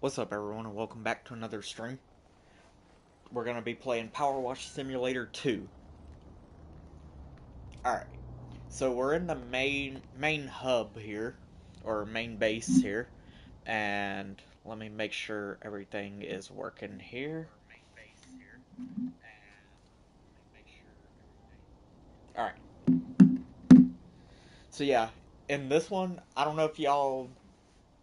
What's up everyone and welcome back to another stream. We're going to be playing PowerWash Simulator 2. Alright, so we're in the main hub here, or main base here, and let me make sure everything is working here. Alright, so yeah, in this one, I don't know if y'all,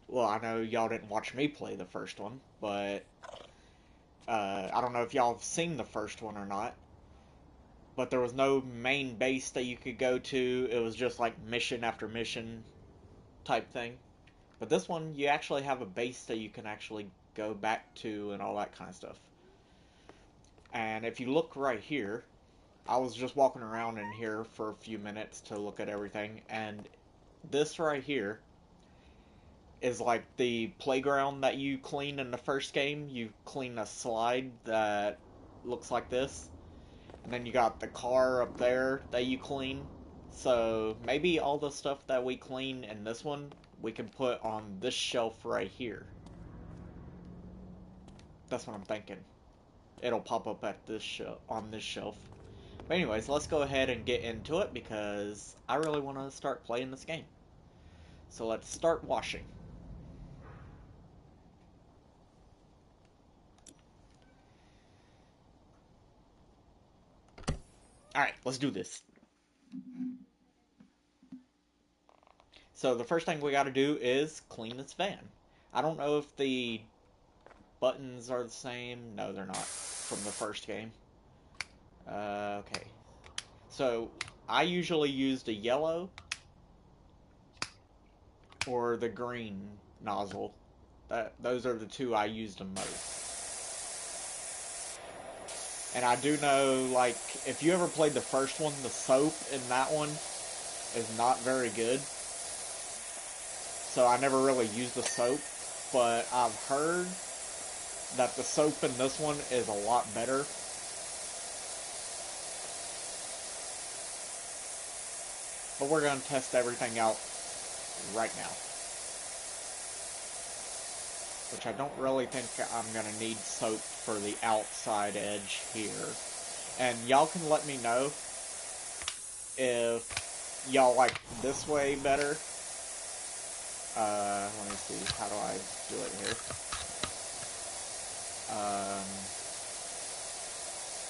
well I know y'all didn't watch me play the first one, but I don't know if y'all have seen the first one or not. But there was no main base that you could go to. It was just like mission after mission type thing. But this one, you actually have a base that you can actually go back to and all that kind of stuff. And if you look right here, I was just walking around in here for a few minutes to look at everything, and this right here is like the playground that you clean in the first game. You clean a slide that looks like this. And then you got the car up there that you clean. So maybe all the stuff that we clean in this one, we can put on this shelf right here. That's what I'm thinking. It'll pop up at this on this shelf. But anyways, let's go ahead and get into it because I really want to start playing this game. So let's start washing. Alright, let's do this. So the first thing we got to do is clean this van. I don't know if the buttons are the same. No, they're not from the first game. Okay. So I usually use the yellow or the green nozzle. Those are the two I use the most. And I do know, like, if you ever played the first one, the soap in that one is not very good. So I never really used the soap, but I've heard that the soap in this one is a lot better. But we're going to test everything out right now. Which I don't really think I'm going to need soap for the outside edge here. And y'all can let me know if y'all like this way better. Let me see, how do I do it here?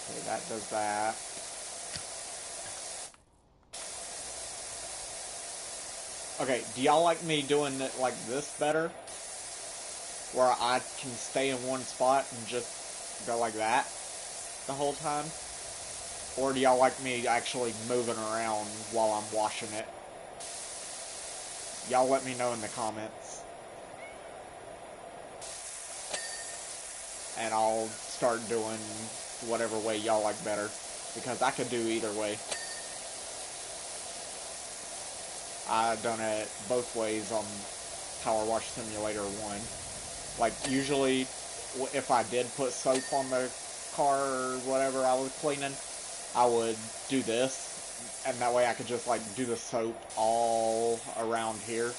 Okay, that does that. Okay, do y'all like me doing it like this better? Where I can stay in one spot and just go like that the whole time? Or do y'all like me actually moving around while I'm washing it? Y'all let me know in the comments. And I'll start doing whatever way y'all like better. Because I could do either way. I've done it both ways on PowerWash Simulator 1. Like, usually, if I did put soap on the car or whatever I was cleaning, I would do this, and that way I could just, like, do the soap all around here.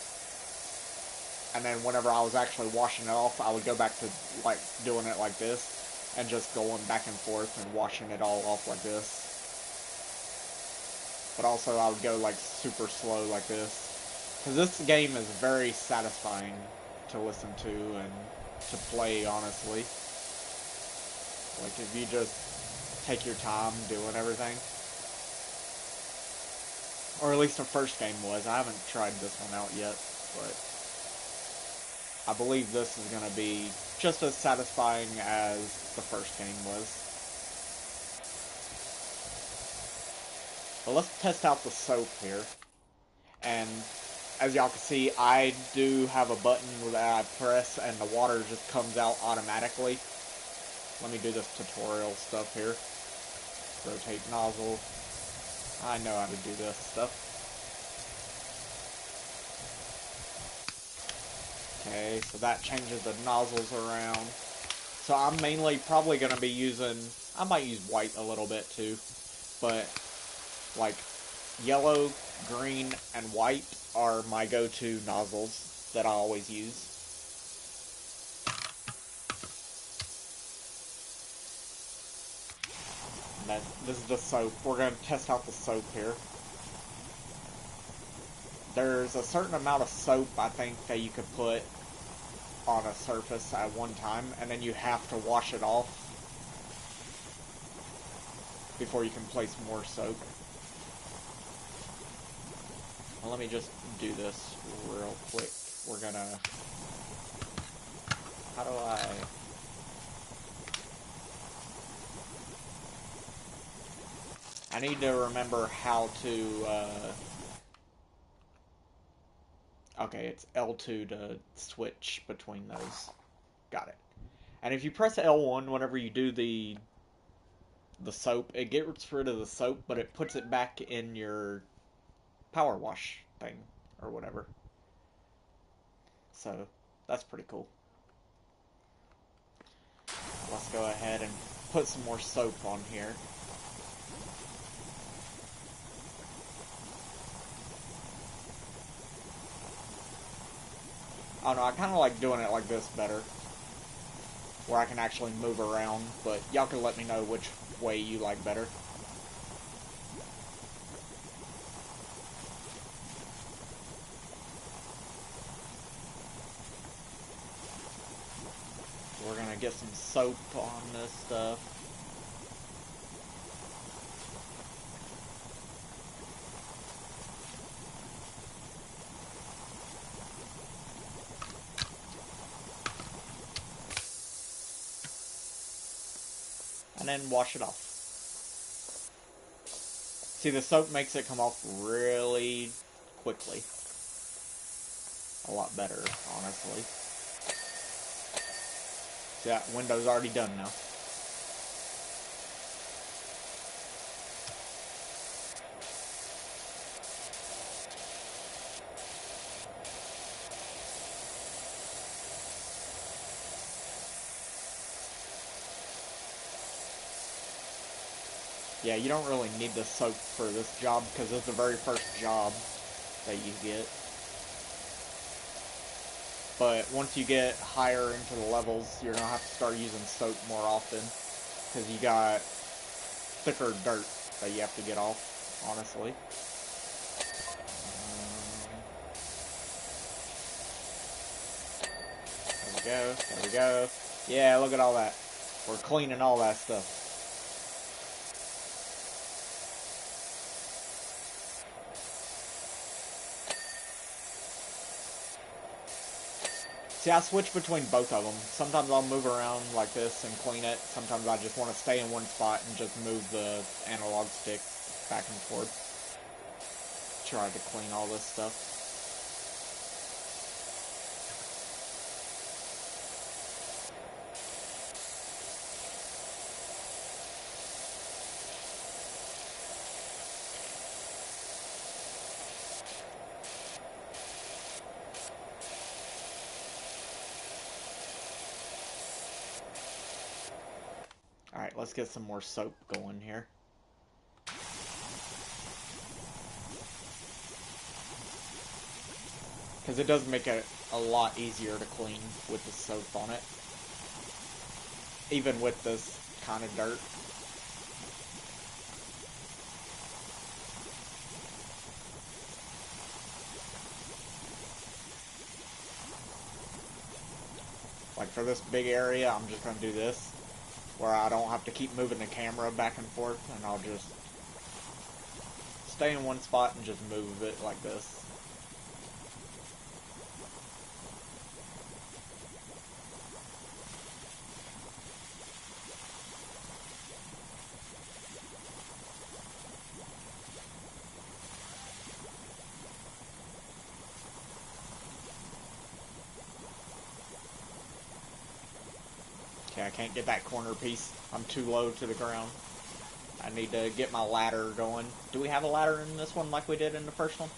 And then whenever I was actually washing it off, I would go back to, like, doing it like this, and just going back and forth and washing it all off like this. But also I would go, like, super slow like this. Because this game is very satisfying to listen to and to play, honestly. Like, if you just take your time doing everything. Or at least the first game was. I haven't tried this one out yet, but I believe this is going to be just as satisfying as the first game was. But let's test out the soap here. And as y'all can see, I do have a button that I press and the water just comes out automatically. Let me do this tutorial stuff here. Rotate nozzle. I know how to do this stuff. Okay, so that changes the nozzles around. So I'm mainly probably going to be using, I might use white a little bit too, but like yellow, green, and white are my go-to nozzles that I always use. And then this is the soap. We're going to test out the soap here. There's a certain amount of soap, I think, that you could put on a surface at one time, and then you have to wash it off before you can place more soap. Well, let me just do this real quick. We're gonna... How do I need to remember how to, Okay, it's L2 to switch between those. Got it. And if you press L1 whenever you do the soap, it gets rid of the soap, but it puts it back in your PowerWash thing, or whatever. So, that's pretty cool. Let's go ahead and put some more soap on here. I don't know, I kind of like doing it like this better, where I can actually move around, but y'all can let me know which way you like better. We're gonna get some soap on this stuff. And then wash it off. See, the soap makes it come off really quickly. A lot better, honestly. See, that window's already done now. Yeah, you don't really need the soap for this job because it's the very first job that you get. But once you get higher into the levels, you're going to have to start using soap more often because you got thicker dirt that you have to get off, honestly. There we go, there we go. Yeah, look at all that. We're cleaning all that stuff. See, I switch between both of them. Sometimes I'll move around like this and clean it. Sometimes I just want to stay in one spot and just move the analog stick back and forth. Try to clean all this stuff. Alright, let's get some more soap going here. Because it does make it a lot easier to clean with the soap on it. Even with this kind of dirt. Like for this big area, I'm just going to do this. Where I don't have to keep moving the camera back and forth, and I'll just stay in one spot and just move it like this. Okay, I can't get that corner piece. I'm too low to the ground. I need to get my ladder going. Do we have a ladder in this one like we did in the first one?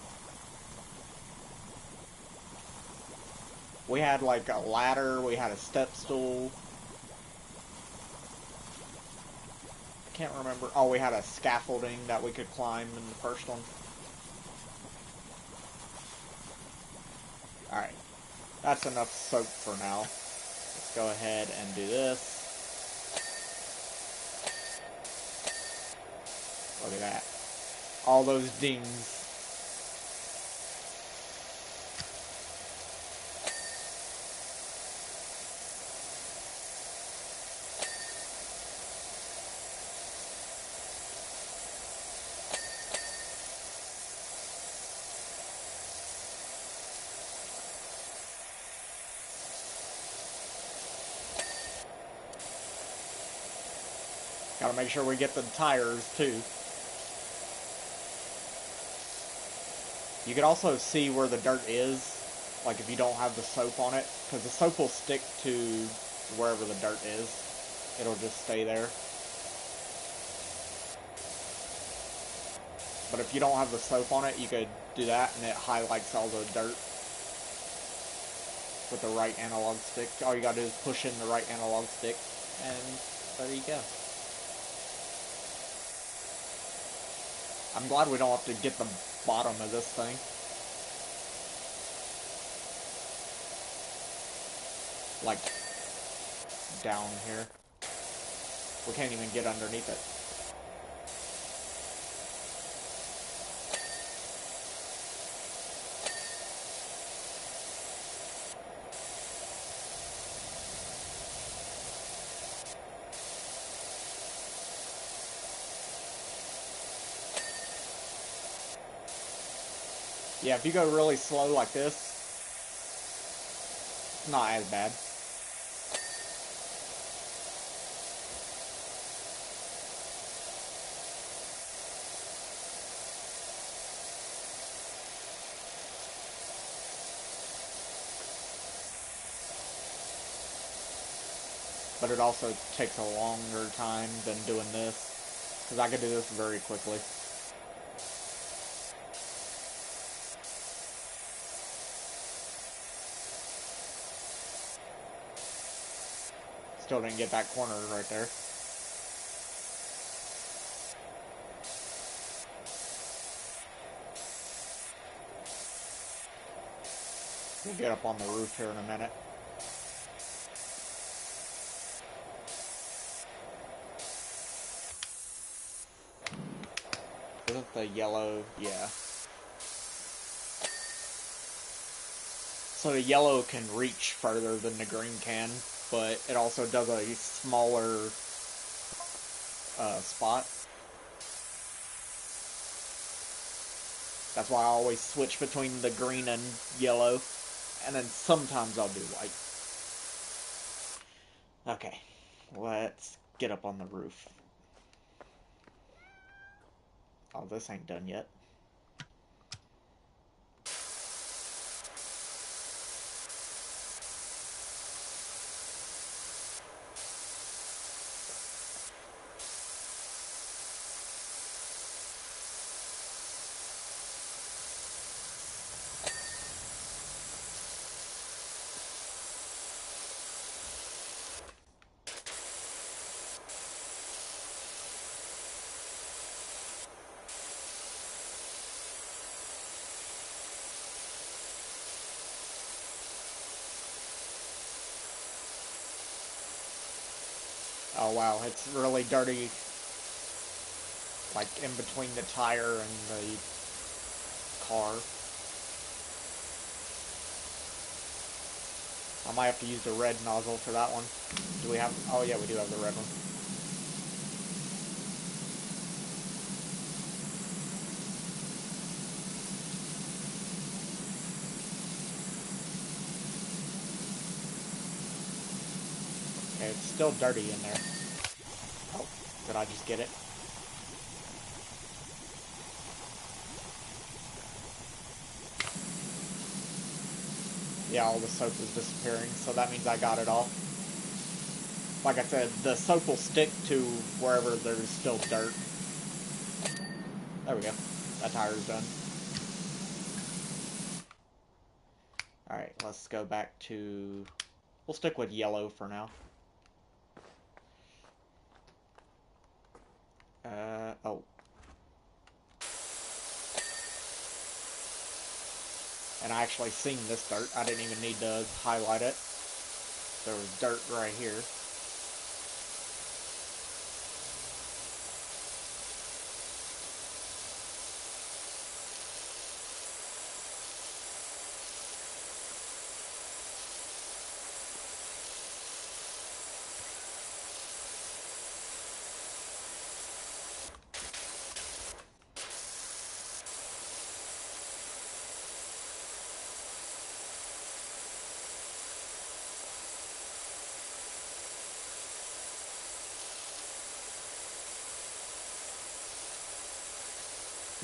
We had like a ladder, we had a step stool. I can't remember. Oh, we had a scaffolding that we could climb in the first one. Alright. That's enough soap for now. Let's go ahead and do this. Look at that. All those dings. Gotta make sure we get the tires too. You can also see where the dirt is, like if you don't have the soap on it, because the soap will stick to wherever the dirt is. It'll just stay there. But if you don't have the soap on it, you could do that and it highlights all the dirt with the right analog stick. All you gotta do is push in the right analog stick, and there you go. I'm glad we don't have to get the bottom of this thing. Like, down here. We can't even get underneath it. Yeah, if you go really slow like this, it's not as bad. But it also takes a longer time than doing this, because I could do this very quickly. Still didn't get that corner right there. We'll get up on the roof here in a minute. Isn't the yellow? Yeah. So the yellow can reach further than the green can, but it also does a smaller spot. That's why I always switch between the green and yellow, and then sometimes I'll do white. Okay, let's get up on the roof. Oh, this ain't done yet. Oh wow, it's really dirty, like in between the tire and the car. I might have to use the red nozzle for that one. Do we have, oh yeah, we do have the red one. Okay, it's still dirty in there. Oh, did I just get it? Yeah, all the soap is disappearing, so that means I got it all. Like I said, the soap will stick to wherever there's still dirt. There we go. That tire's done. Alright, let's go back to... We'll stick with yellow for now. Oh. And I actually seen this dirt. I didn't even need to highlight it. There was dirt right here.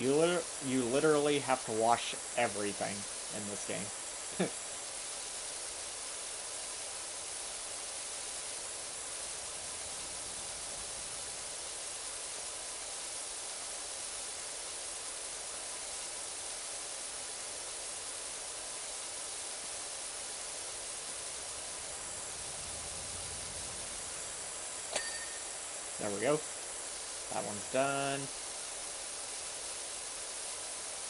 You literally have to wash everything in this game. There we go. That one's done.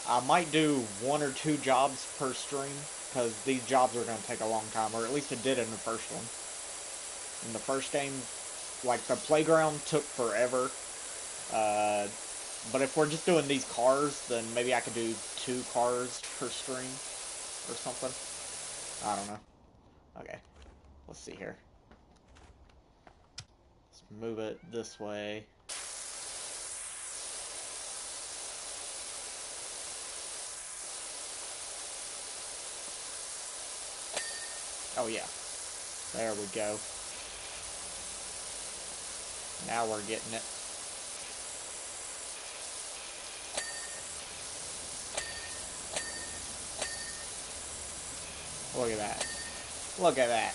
I might do 1 or 2 jobs per stream, because these jobs are going to take a long time, or at least it did in the first one. In the first game, like, the playground took forever. But if we're just doing these cars, then maybe I could do 2 cars per stream, or something. I don't know. Okay, let's see here. Let's move it this way. Oh yeah, there we go. Now we're getting it. Look at that. Look at that.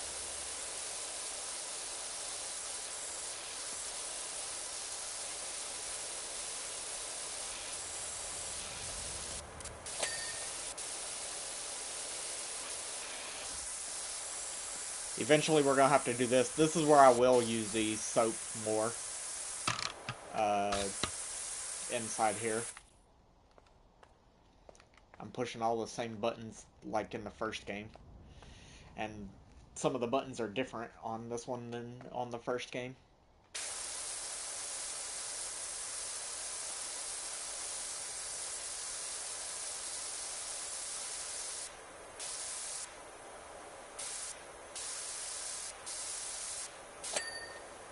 Eventually we're going to have to do this. This is where I will use the soap more. Inside here. I'm pushing all the same buttons like in the first game. And some of the buttons are different on this one than on the first game.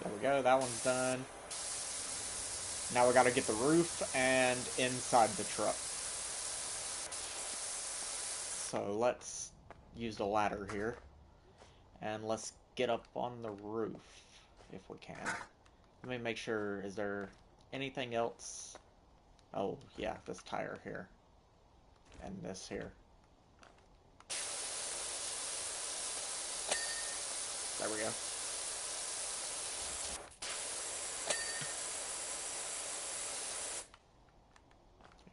There we go, that one's done. Now we gotta get the roof and inside the truck. So let's use the ladder here. And let's get up on the roof, if we can. Let me make sure, is there anything else? Oh, yeah, this tire here. And this here. There we go.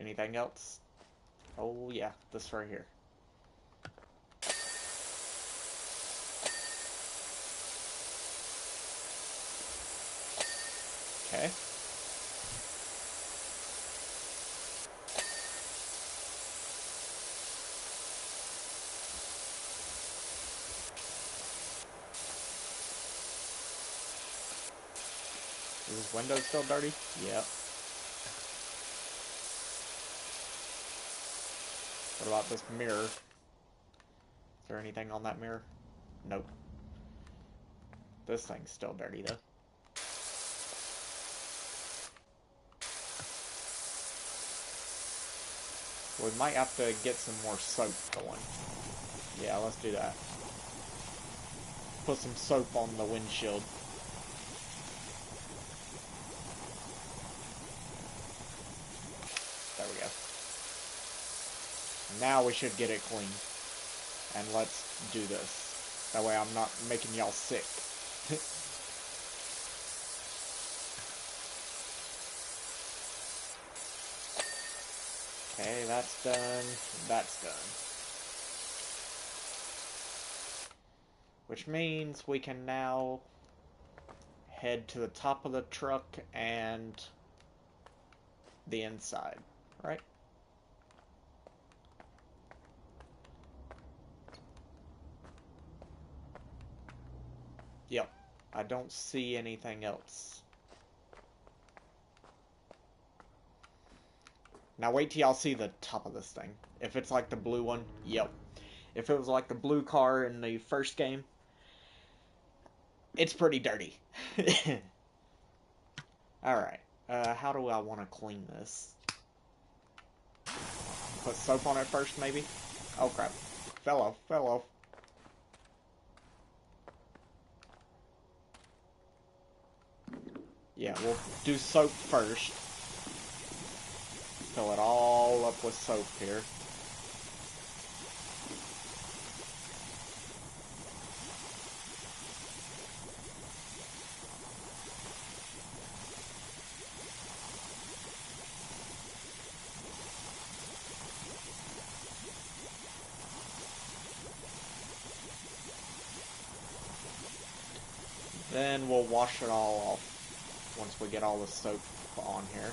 Anything else? Oh, yeah, this right here. Okay. Is this window still dirty? Yep. What about this mirror? Is there anything on that mirror? Nope. This thing's still dirty, though. We might have to get some more soap going. Yeah, let's do that. Put some soap on the windshield. There we go. Now we should get it clean. And let's do this. That way I'm not making y'all sick. Okay, that's done. That's done. Which means we can now head to the top of the truck and the inside, right? Yep. I don't see anything else. Now wait till y'all see the top of this thing. If it's like the blue one, yep. If it was like the blue car in the first game, it's pretty dirty. Alright. How do I want to clean this? Put soap on it first, maybe? Oh crap. Fell off, fell off. Yeah, we'll do soap first. Fill it all up with soap here. Then we'll wash it all off once we get all the soap on here.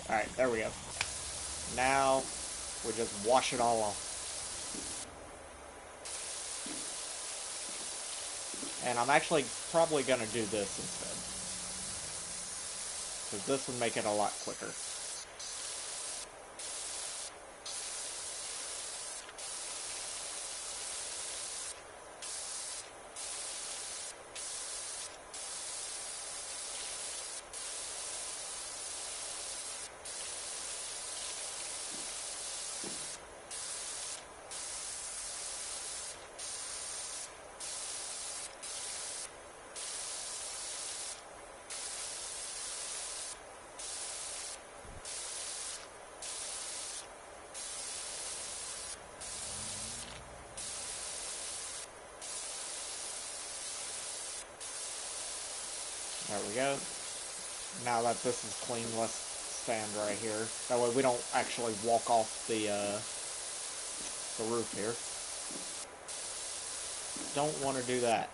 Alright, there we go. Now, we just wash it all off. And I'm actually probably going to do this instead. Because this would make it a lot quicker. There we go. Now that this is clean, let's stand right here. That way we don't actually walk off the roof here. Don't want to do that.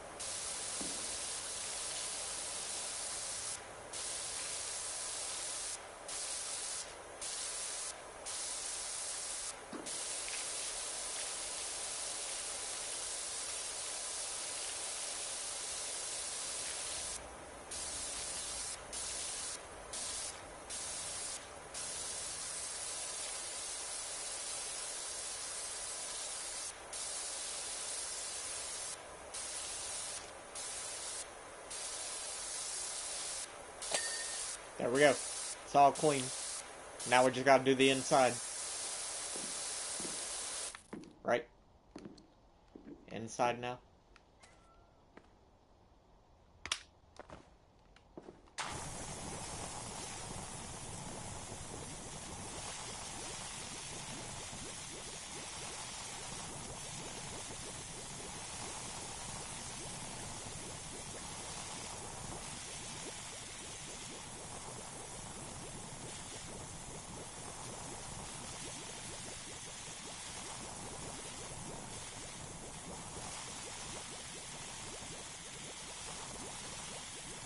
There we go. It's all clean. Now we just gotta do the inside. Right? Inside now.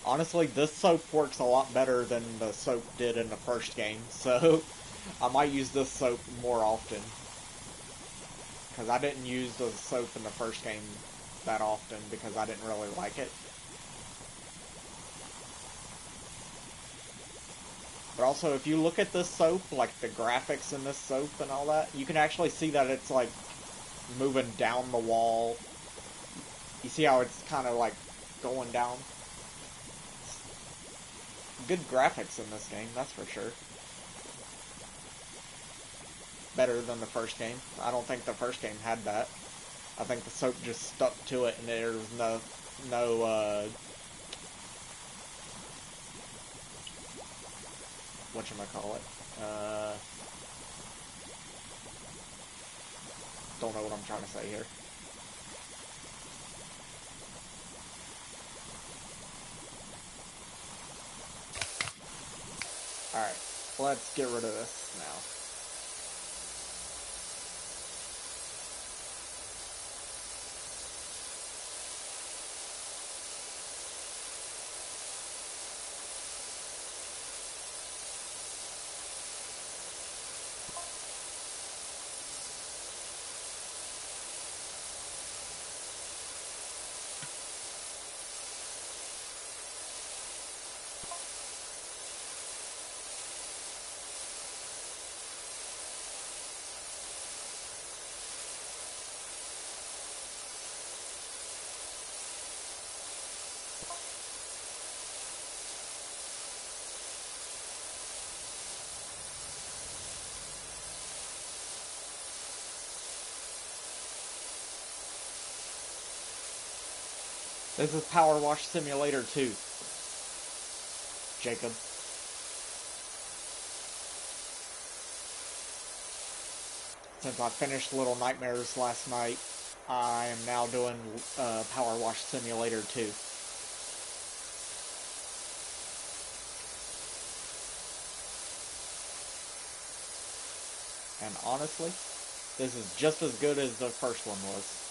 Honestly, this soap works a lot better than the soap did in the first game, so I might use this soap more often. Because I didn't use the soap in the first game that often because I didn't really like it. But also, if you look at this soap, like the graphics in this soap and all that, you can actually see that it's like moving down the wall. You see how it's kind of like going down? Good graphics in this game, that's for sure. Better than the first game. I don't think the first game had that. I think the soap just stuck to it and there was no whatchamacallit? Don't know what I'm trying to say here. Alright, let's get rid of this now. This is PowerWash Simulator 2, Jacob. Since I finished Little Nightmares last night, I am now doing PowerWash Simulator 2. And honestly, this is just as good as the first one was.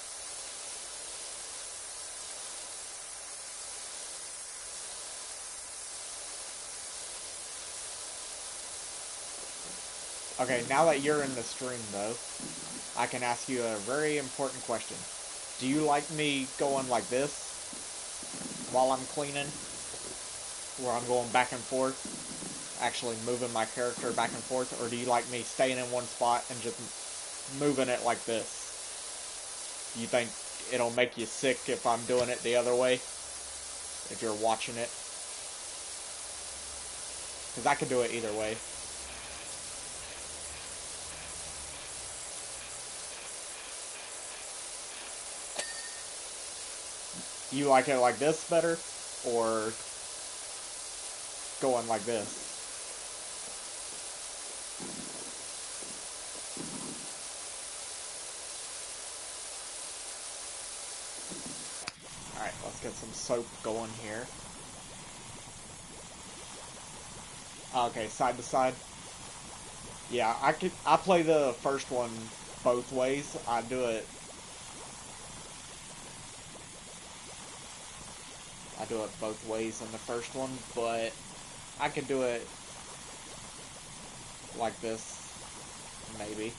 Okay, now that you're in the stream, though, I can ask you a very important question. Do you like me going like this while I'm cleaning? Where I'm going back and forth, actually moving my character back and forth? Or do you like me staying in one spot and just moving it like this? You think it'll make you sick if I'm doing it the other way? If you're watching it? Because I could do it either way. You like it like this better? Or going like this? Alright, let's get some soap going here. Okay, side to side. Yeah, I play the first one both ways. I do it both ways in the first one, but I could do it like this, maybe.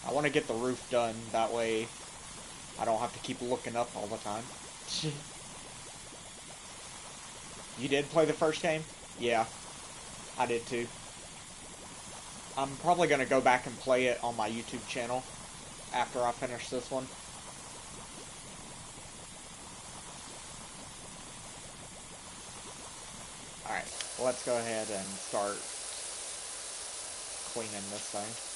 I want to get the roof done, that way I don't have to keep looking up all the time. You did play the first game? Yeah, I did too. I'm probably going to go back and play it on my YouTube channel after I finish this one. Alright, let's go ahead and start cleaning this thing.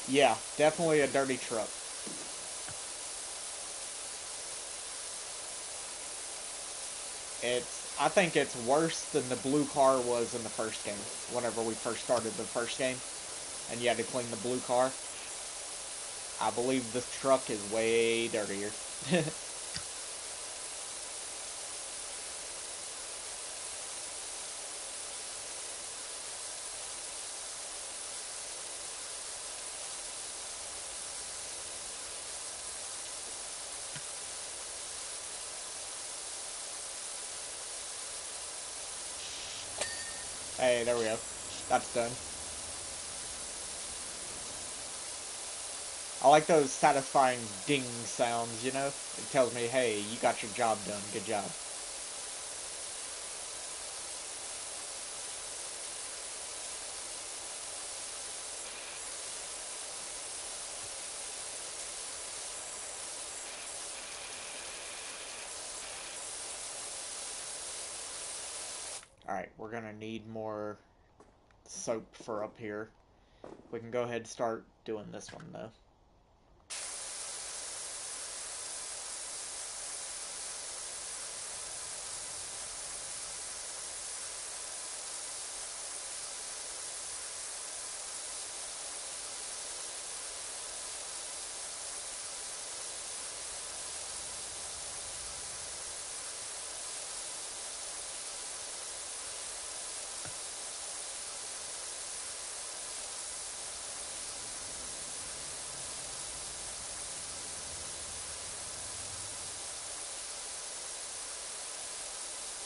Yeah, definitely a dirty truck. I think it's worse than the blue car was in the first game, whenever we first started the first game, and you had to clean the blue car. I believe this truck is way dirtier. Hey, there we go. That's done. I like those satisfying ding sounds, you know? It tells me, hey, you got your job done. Good job. Alright, we're gonna need more soap for up here. We can go ahead and start doing this one, though.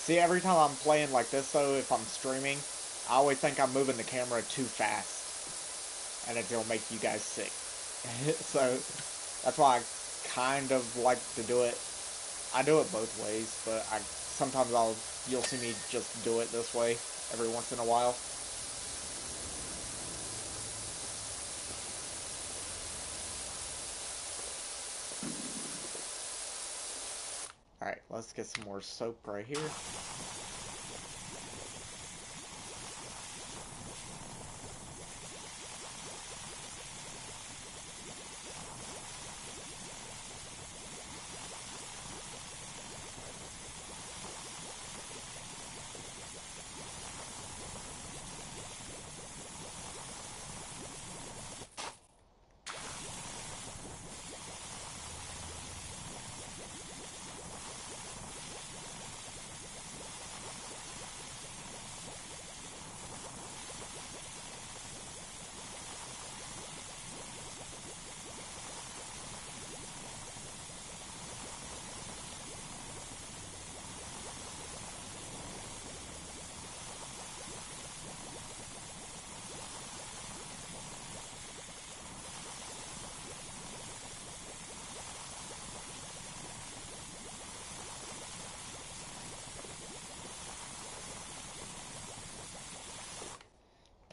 See, every time I'm playing like this, though, if I'm streaming, I always think I'm moving the camera too fast, and it's gonna make you guys sick. So, that's why I kind of like to do it. I do it both ways, but sometimes you'll see me just do it this way every once in a while. Alright, let's get some more soap right here.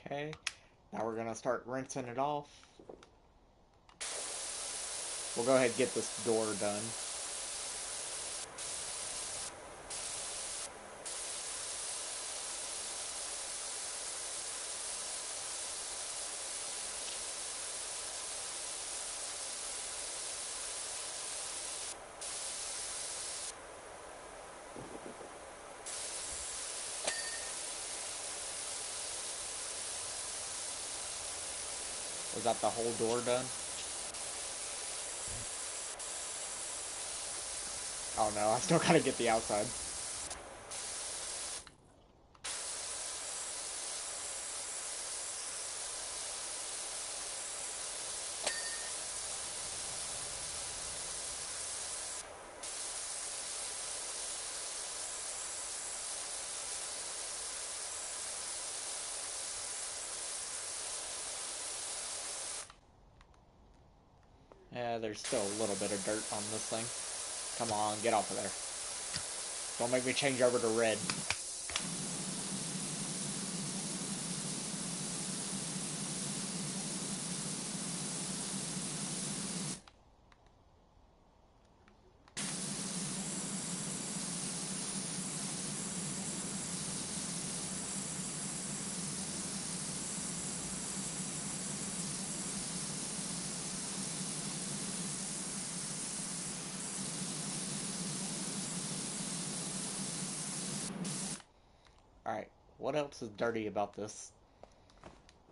Okay, now we're gonna start rinsing it off. We'll go ahead and get this door done. Was that the whole door done? Oh no, I still gotta get the outside. Yeah, there's still a little bit of dirt on this thing. Come on, get off of there. Don't make me change over to red. Alright, what else is dirty about this?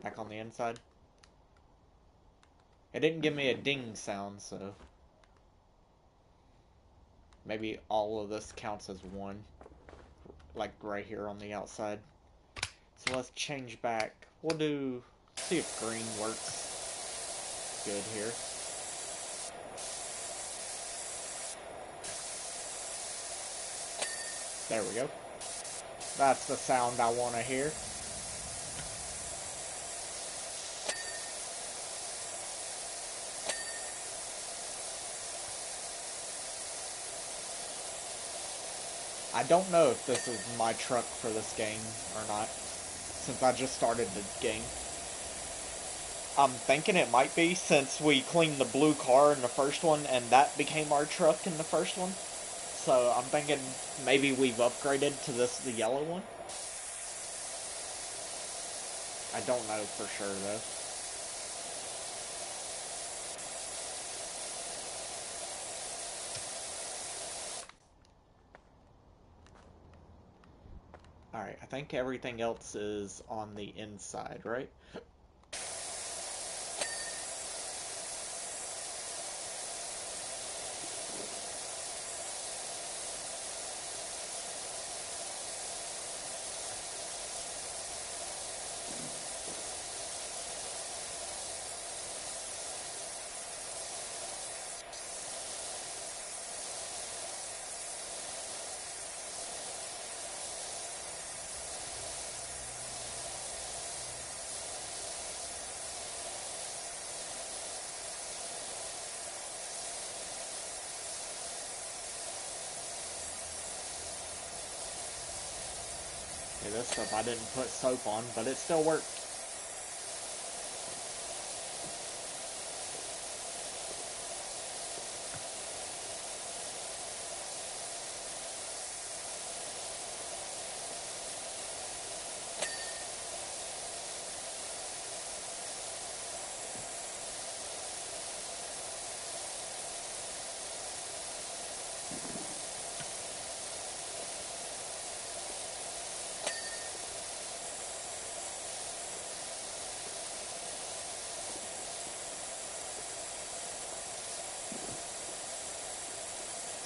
Back on the inside? It didn't give me a ding sound, so... maybe all of this counts as one. Like right here on the outside. So let's change back. We'll see if green works good here. There we go. That's the sound I want to hear. I don't know if this is my truck for this game or not, since I just started the game. I'm thinking it might be, since we cleaned the blue car in the first one, and that became our truck in the first one. So I'm thinking maybe we've upgraded to the yellow one. I don't know for sure, though. Alright, I think everything else is on the inside, right? Okay, this stuff I didn't put soap on, but it still worked.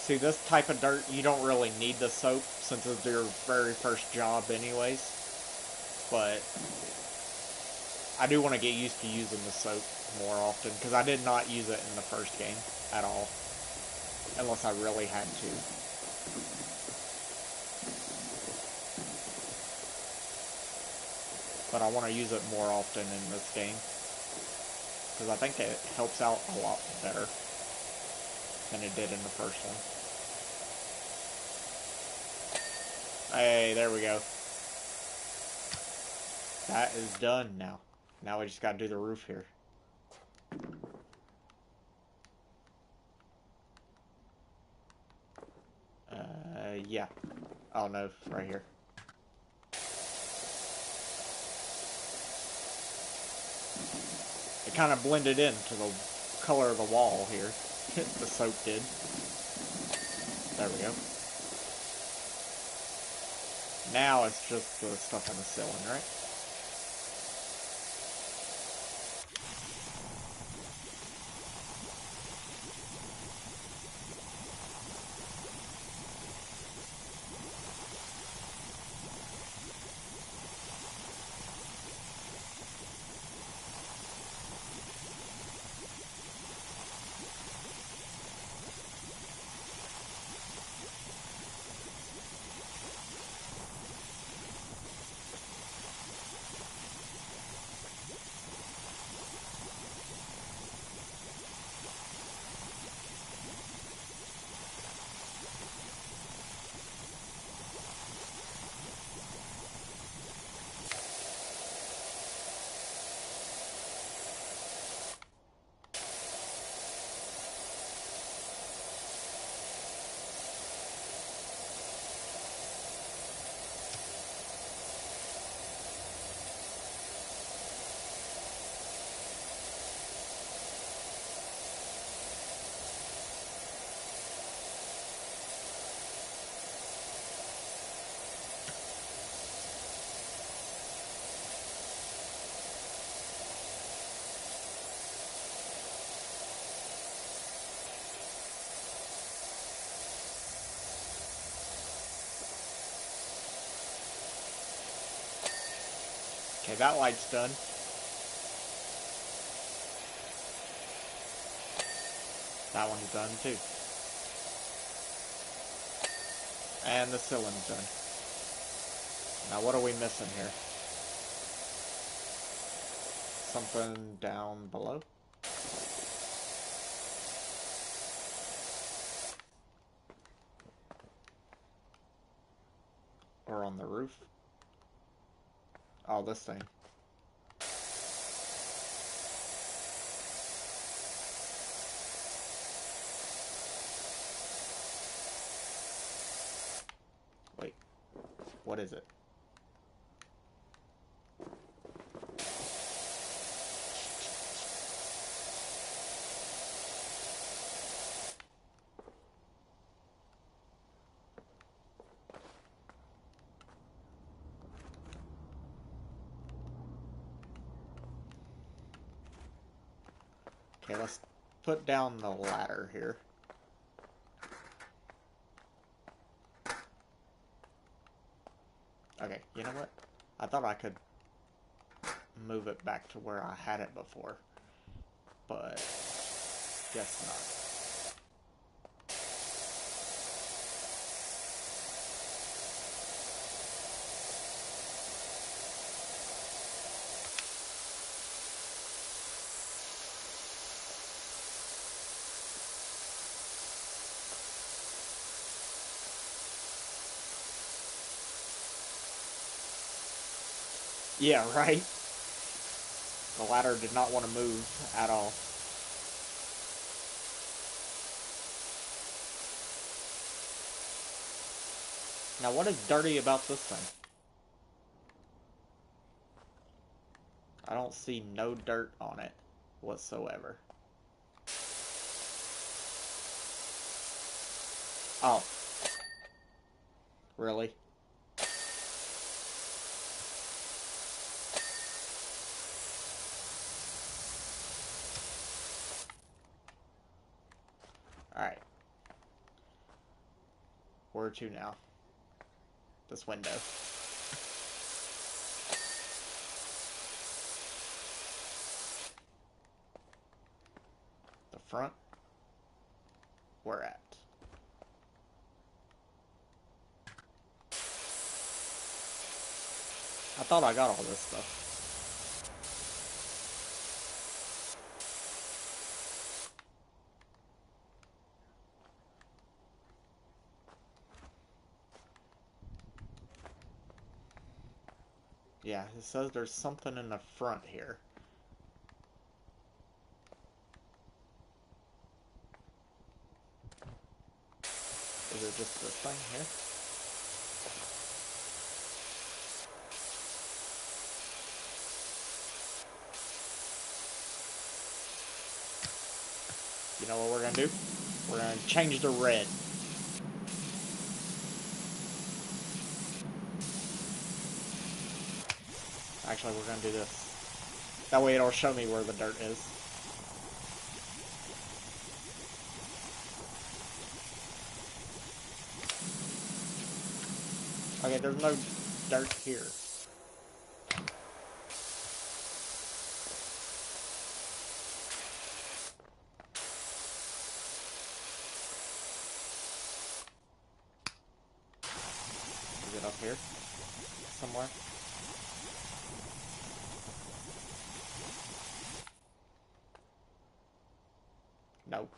See, this type of dirt, you don't really need the soap since it's your very first job anyways. But I do want to get used to using the soap more often, because I did not use it in the first game at all. Unless I really had to. But I want to use it more often in this game, because I think it helps out a lot better than it did in the first one. Hey, there we go. That is done now. Now we just gotta do the roof here. Yeah. Oh no, right here. It kind of blended into the color of the wall here. The soap did. There we go. Now it's just the stuff on the ceiling, right? Okay, that light's done. That one's done too. And the ceiling's done. Now what are we missing here? Something down below? Or on the roof? Oh, this thing. Wait. What is it? Okay, let's put down the ladder here. Okay, you know what? I thought I could move it back to where I had it before, but guess not. Yeah, right? The ladder did not want to move at all. Now, what is dirty about this thing? I don't see no dirt on it whatsoever. Oh. Really? Alright. Where to now? This window. The front? Where at? I thought I got all this stuff. Yeah, it says there's something in the front here. Is it just this thing here? You know what we're gonna do? We're gonna change the red. Actually, we're gonna do this. That way it'll show me where the dirt is. Okay, there's no dirt here. Is it up here? Somewhere? Nope.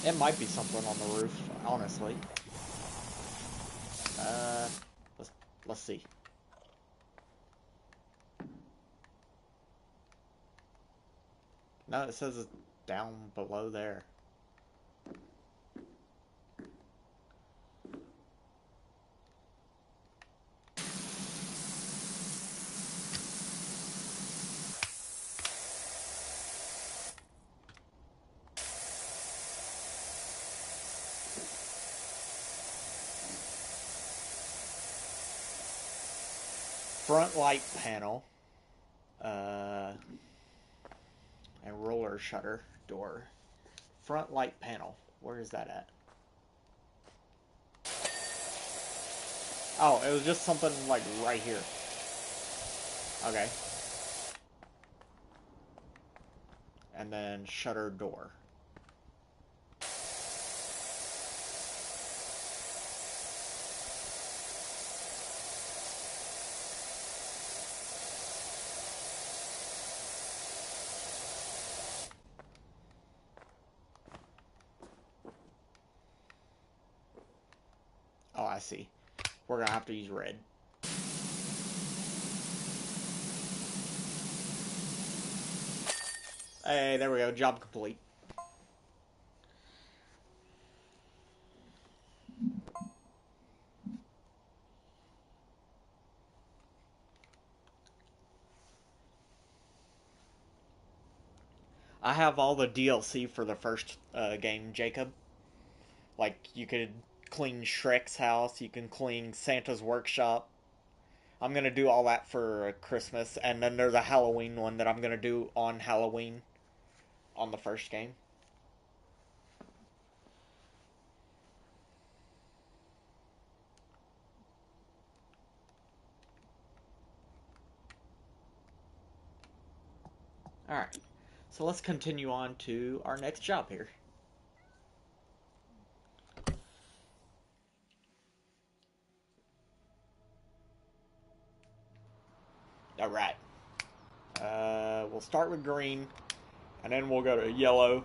It might be something on the roof, honestly. Let's let's see. No, it says it's down below there. Front light panel. And roller shutter door. Front light panel. Where is that at? Oh, it was just something like right here. Okay. And then shutter door. Oh, I see. We're gonna have to use red. Hey, there we go. Job complete. I have all the DLC for the first game, Jacob. Like, you could clean Shrek's house, you can clean Santa's workshop. I'm gonna do all that for Christmas, and then there's a Halloween one that I'm gonna do on Halloween on the first game. Alright, so let's continue on to our next job here. Alright, we'll start with green, and then we'll go to yellow,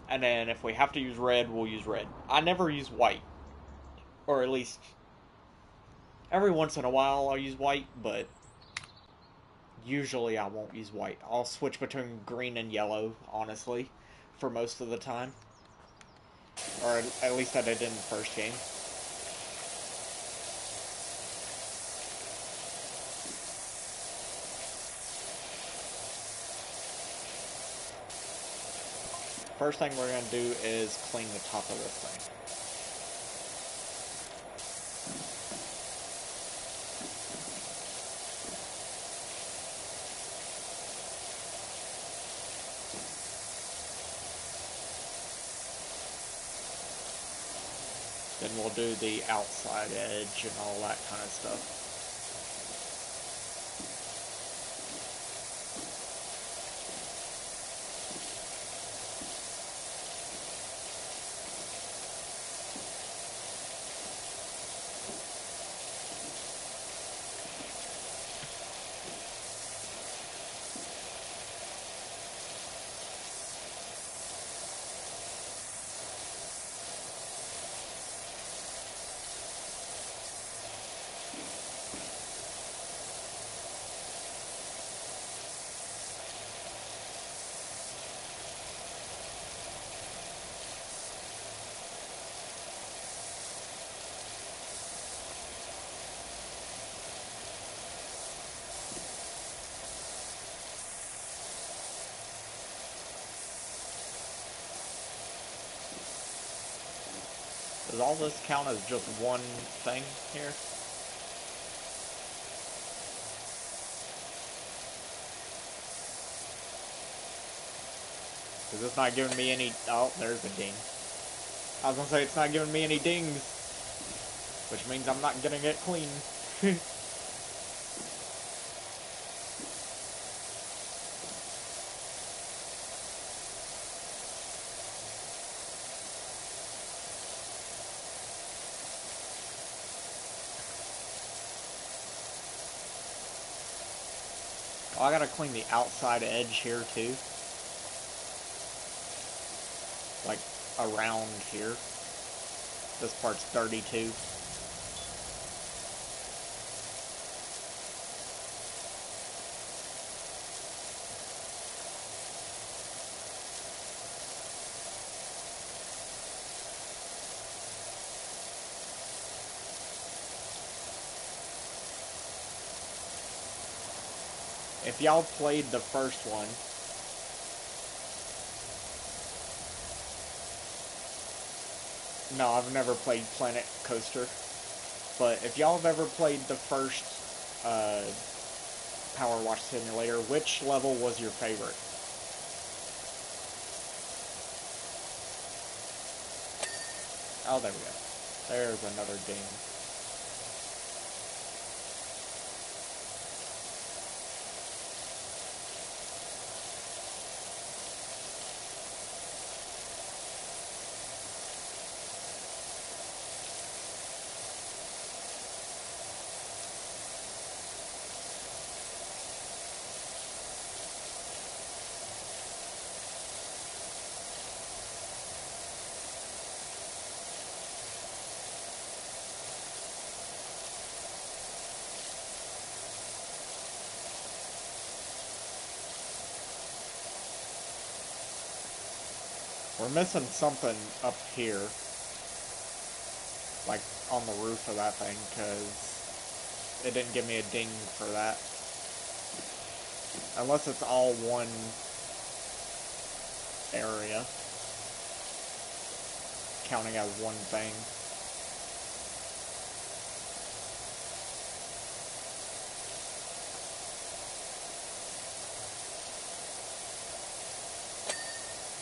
and then if we have to use red, we'll use red. I never use white, or at least every once in a while I'll use white, but usually I won't use white. I'll switch between green and yellow, honestly, for most of the time. Or at least I did in the first game. First thing we're going to do is clean the top of this thing. Then we'll do the outside edge and all that kind of stuff. Does all this count as just one thing here? Because it's not giving me any... Oh, there's a ding. I was gonna say it's not giving me any dings. Which means I'm not getting it clean. Oh, I gotta clean the outside edge here too. Like, around here. This part's dirty too. If y'all played the first one, no, I've never played Planet Coaster, but if y'all have ever played the first PowerWash Simulator, which level was your favorite? Oh, there we go. There's another ding. We're missing something up here. Like, on the roof of that thing, because it didn't give me a ding for that. Unless it's all one... area, counting as one thing.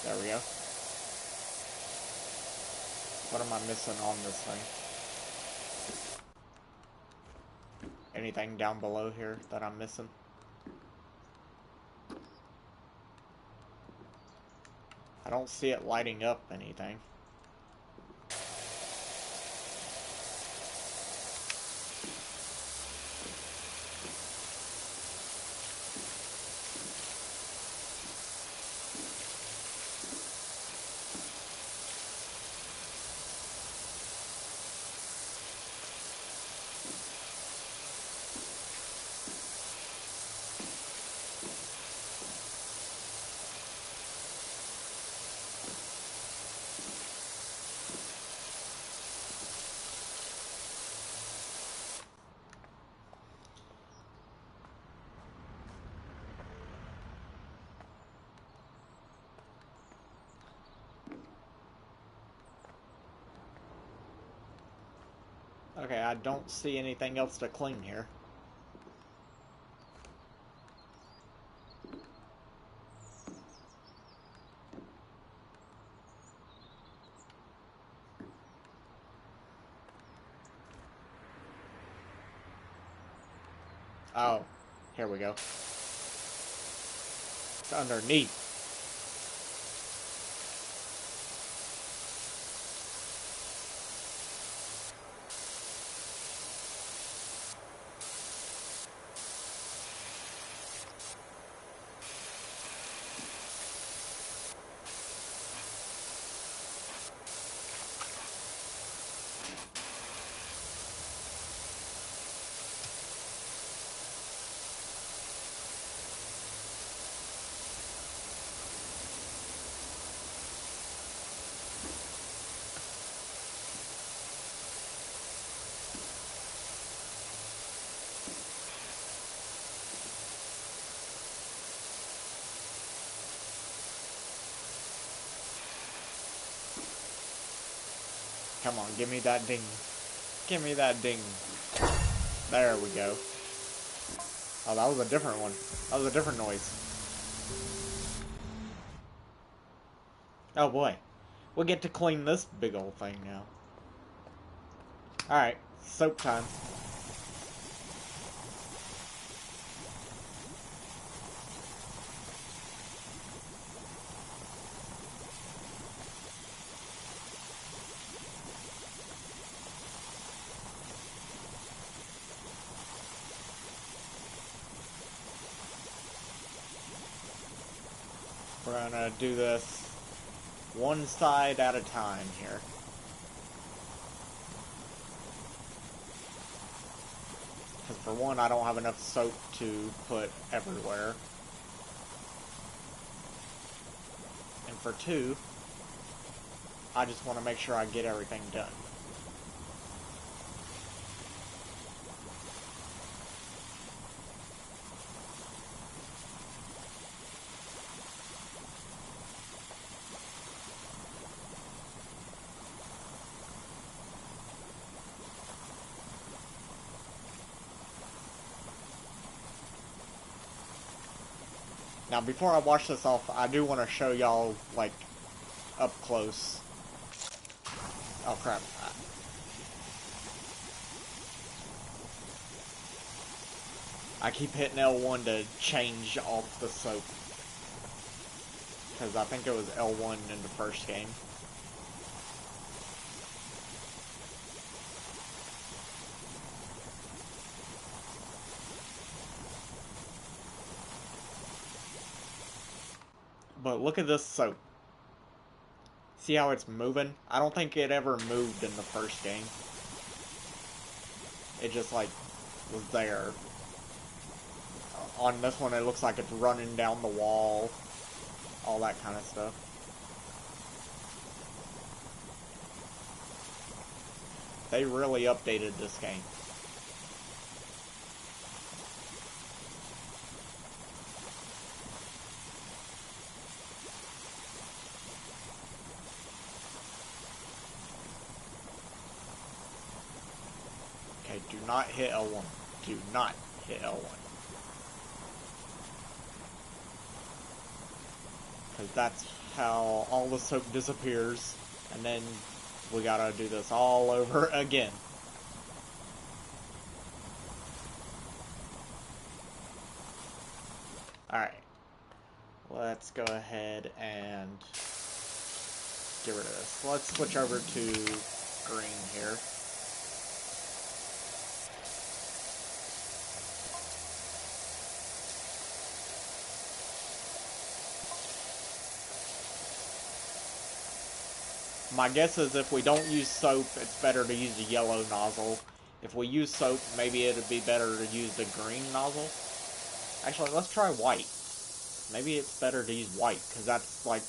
There we go. What am I missing on this thing? Anything down below here that I'm missing? I don't see it lighting up anything. Okay, I don't see anything else to clean here. Oh, here we go. It's underneath. Come on, give me that ding. Give me that ding. There we go. Oh, that was a different one. That was a different noise. Oh boy. We get to clean this big old thing now. Alright, soap time. We're gonna do this one side at a time here. Because for one, I don't have enough soap to put everywhere. And for two, I just want to make sure I get everything done. Now, before I wash this off, I do want to show y'all, like, up close. Oh, crap. I keep hitting L1 to change off the soap. Because I think it was L1 in the first game. But look at this soap. See how it's moving? I don't think it ever moved in the first game. It just, like, was there. On this one, it looks like it's running down the wall. All that kind of stuff. They really updated this game. not hit L1. Do not hit L1. Because that's how all the soap disappears. And then we gotta do this all over again. Alright. Let's go ahead and get rid of this. Let's switch over to green here. My guess is if we don't use soap, it's better to use the yellow nozzle. If we use soap, maybe it'd be better to use the green nozzle. Actually, let's try white. Maybe it's better to use white, because that's like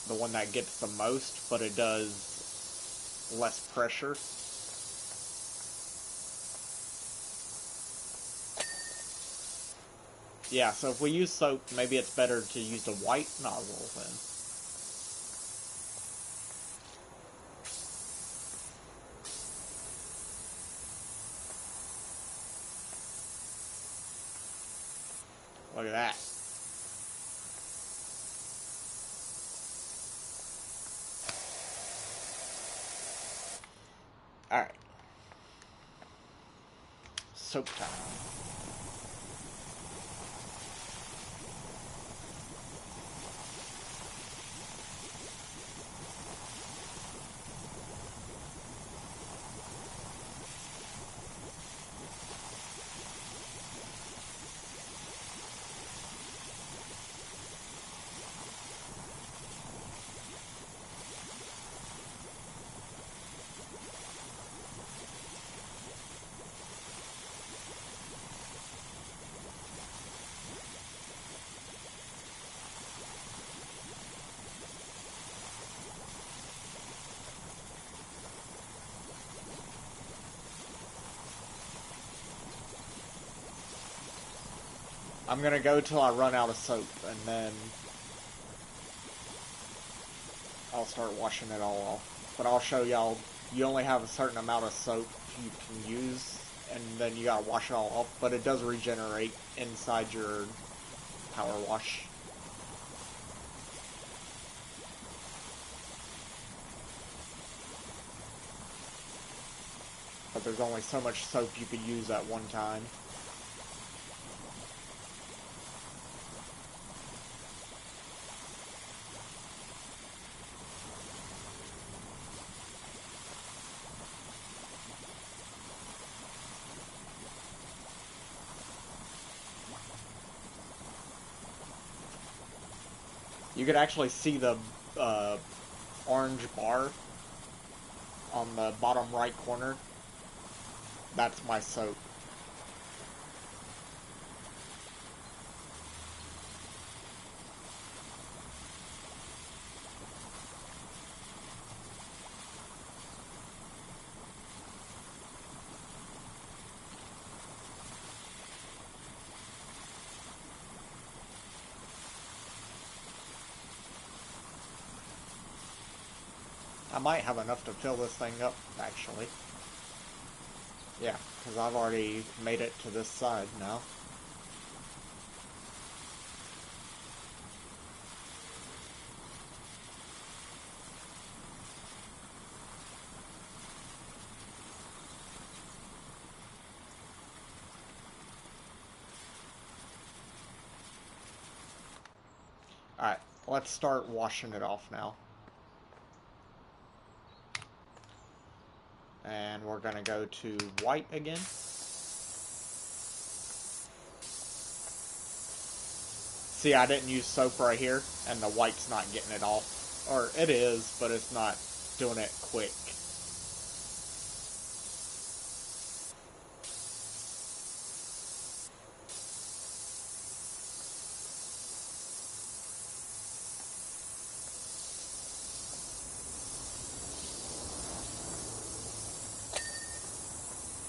the one that gets the most, but it does less pressure. Yeah, so if we use soap, maybe it's better to use the white nozzle then. Look at that. Alright. Soap time. I'm gonna go till I run out of soap, and then I'll start washing it all off. But I'll show y'all, you only have a certain amount of soap you can use, and then you gotta wash it all off, but it does regenerate inside your PowerWash. But there's only so much soap you could use at one time. You could actually see the orange bar on the bottom right corner. That's my soap. I might have enough to fill this thing up, actually. Yeah, because I've already made it to this side now. Alright, let's start washing it off now. And we're going to go to white again. See, I didn't use soap right here, and the white's not getting it off. Or it is, but it's not doing it quick.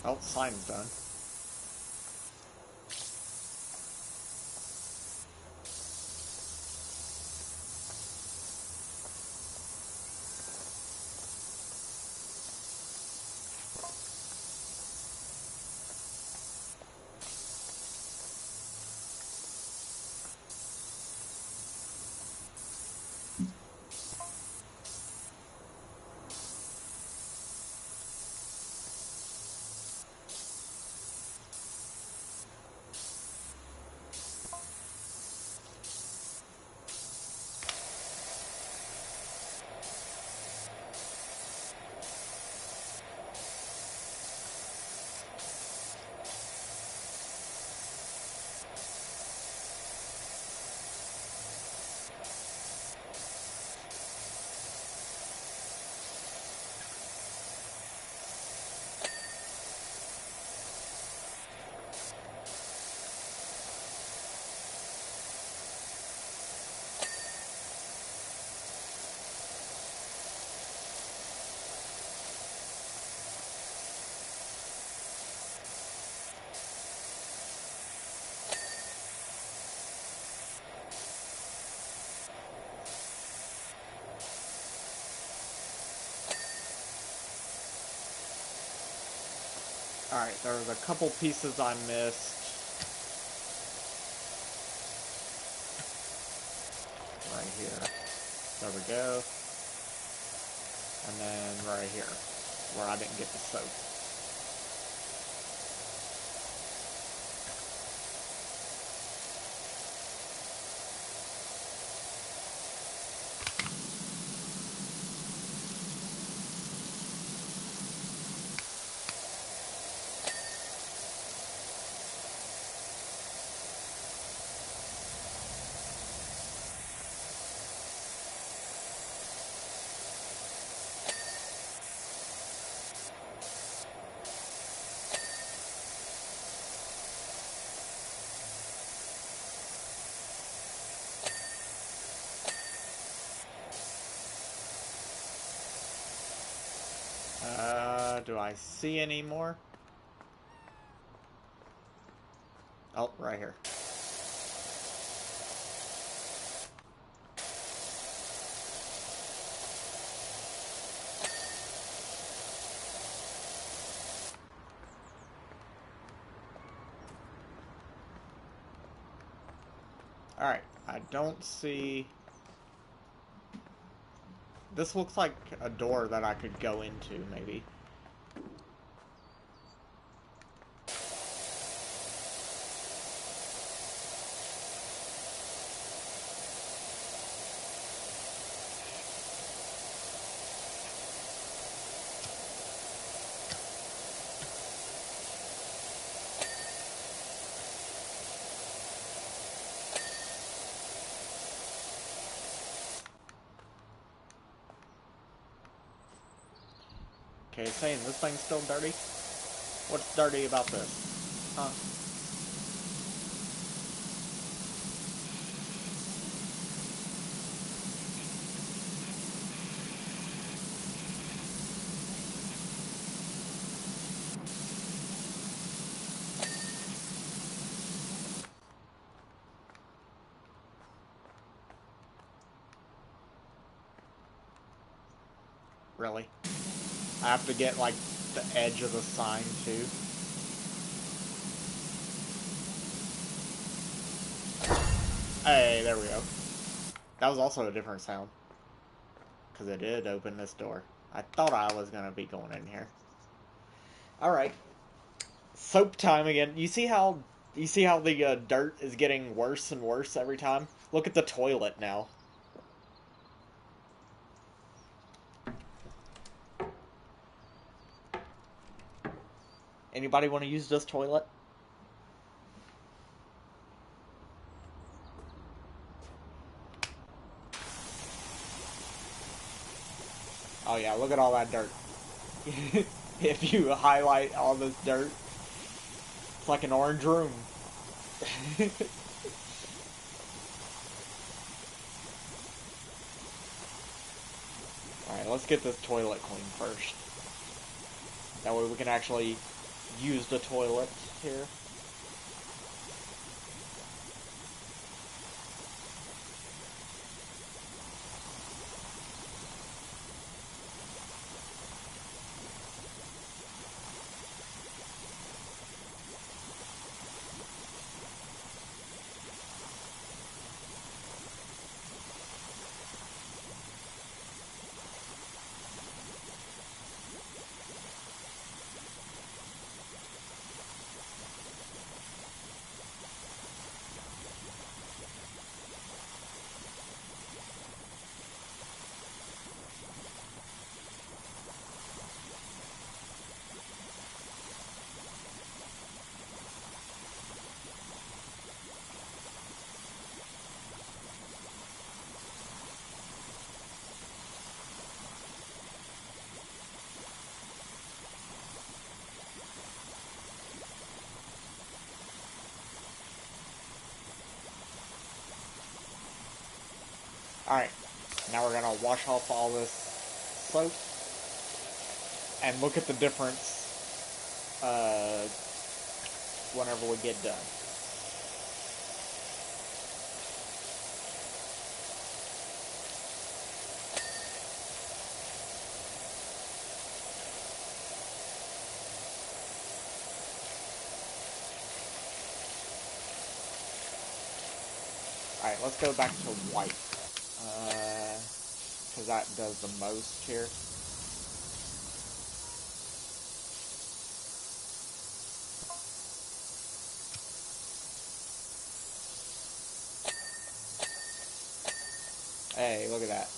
Oh, sign's done. Alright, there was a couple pieces I missed. Right here. There we go. And then right here, where I didn't get the soap. Do I see any more? Oh, right here. Alright, I don't see... This looks like a door that I could go into, maybe. Okay, saying this thing's still dirty? What's dirty about this? Huh? Really? I have to get, like, the edge of the sign, too? Hey, there we go. That was also a different sound. Because it did open this door. I thought I was going to be going in here. Alright. Soap time again. You see how the dirt is getting worse and worse every time? Look at the toilet now. Anybody want to use this toilet? Oh yeah, look at all that dirt. If you highlight all this dirt, it's like an orange room. Alright, let's get this toilet clean first. That way we can actually use the toilet here. Alright, now we're gonna wash off all this soap and look at the difference whenever we get done. Alright, let's go back to white. Because that does the most here. Hey, look at that.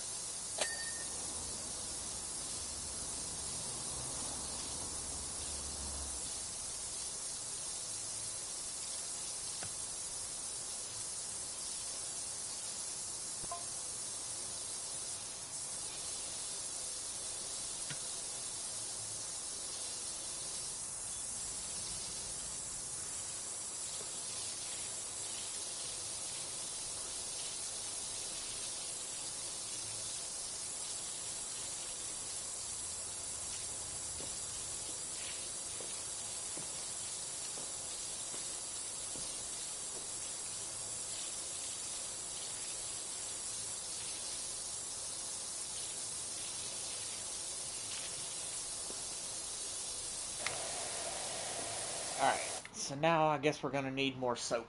Alright, so now I guess we're gonna need more soap.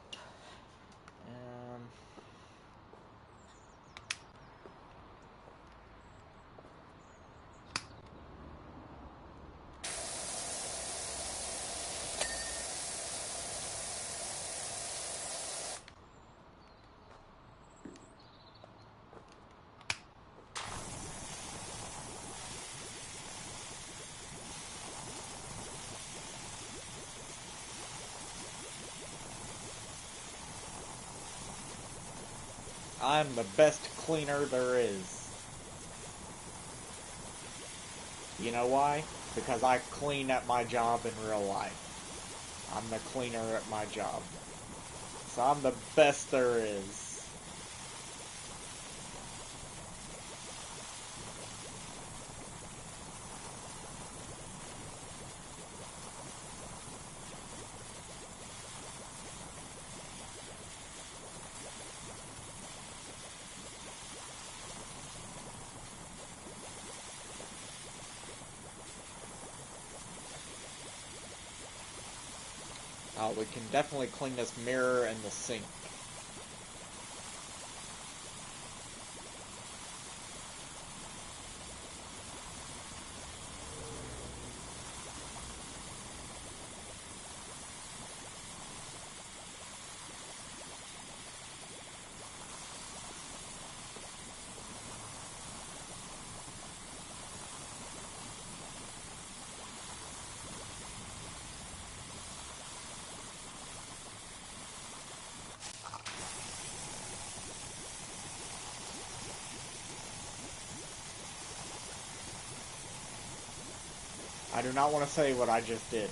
I'm the best cleaner there is. You know why? Because I clean at my job in real life. I'm the cleaner at my job. So I'm the best there is. We can definitely clean this mirror and the sink. I do not want to say what I just did.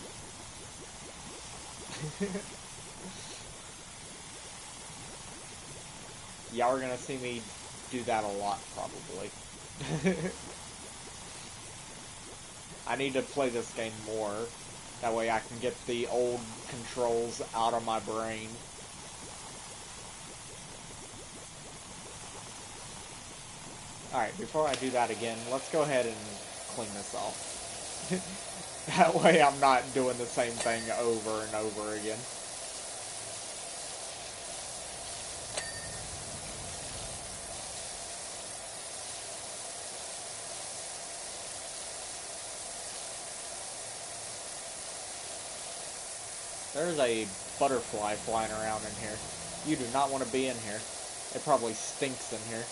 Y'all are gonna see me do that a lot, probably. I need to play this game more. That way I can get the old controls out of my brain. Alright, before I do that again, let's go ahead and clean this off. That way I'm not doing the same thing over and over again. There's a butterfly flying around in here. You do not want to be in here. It probably stinks in here.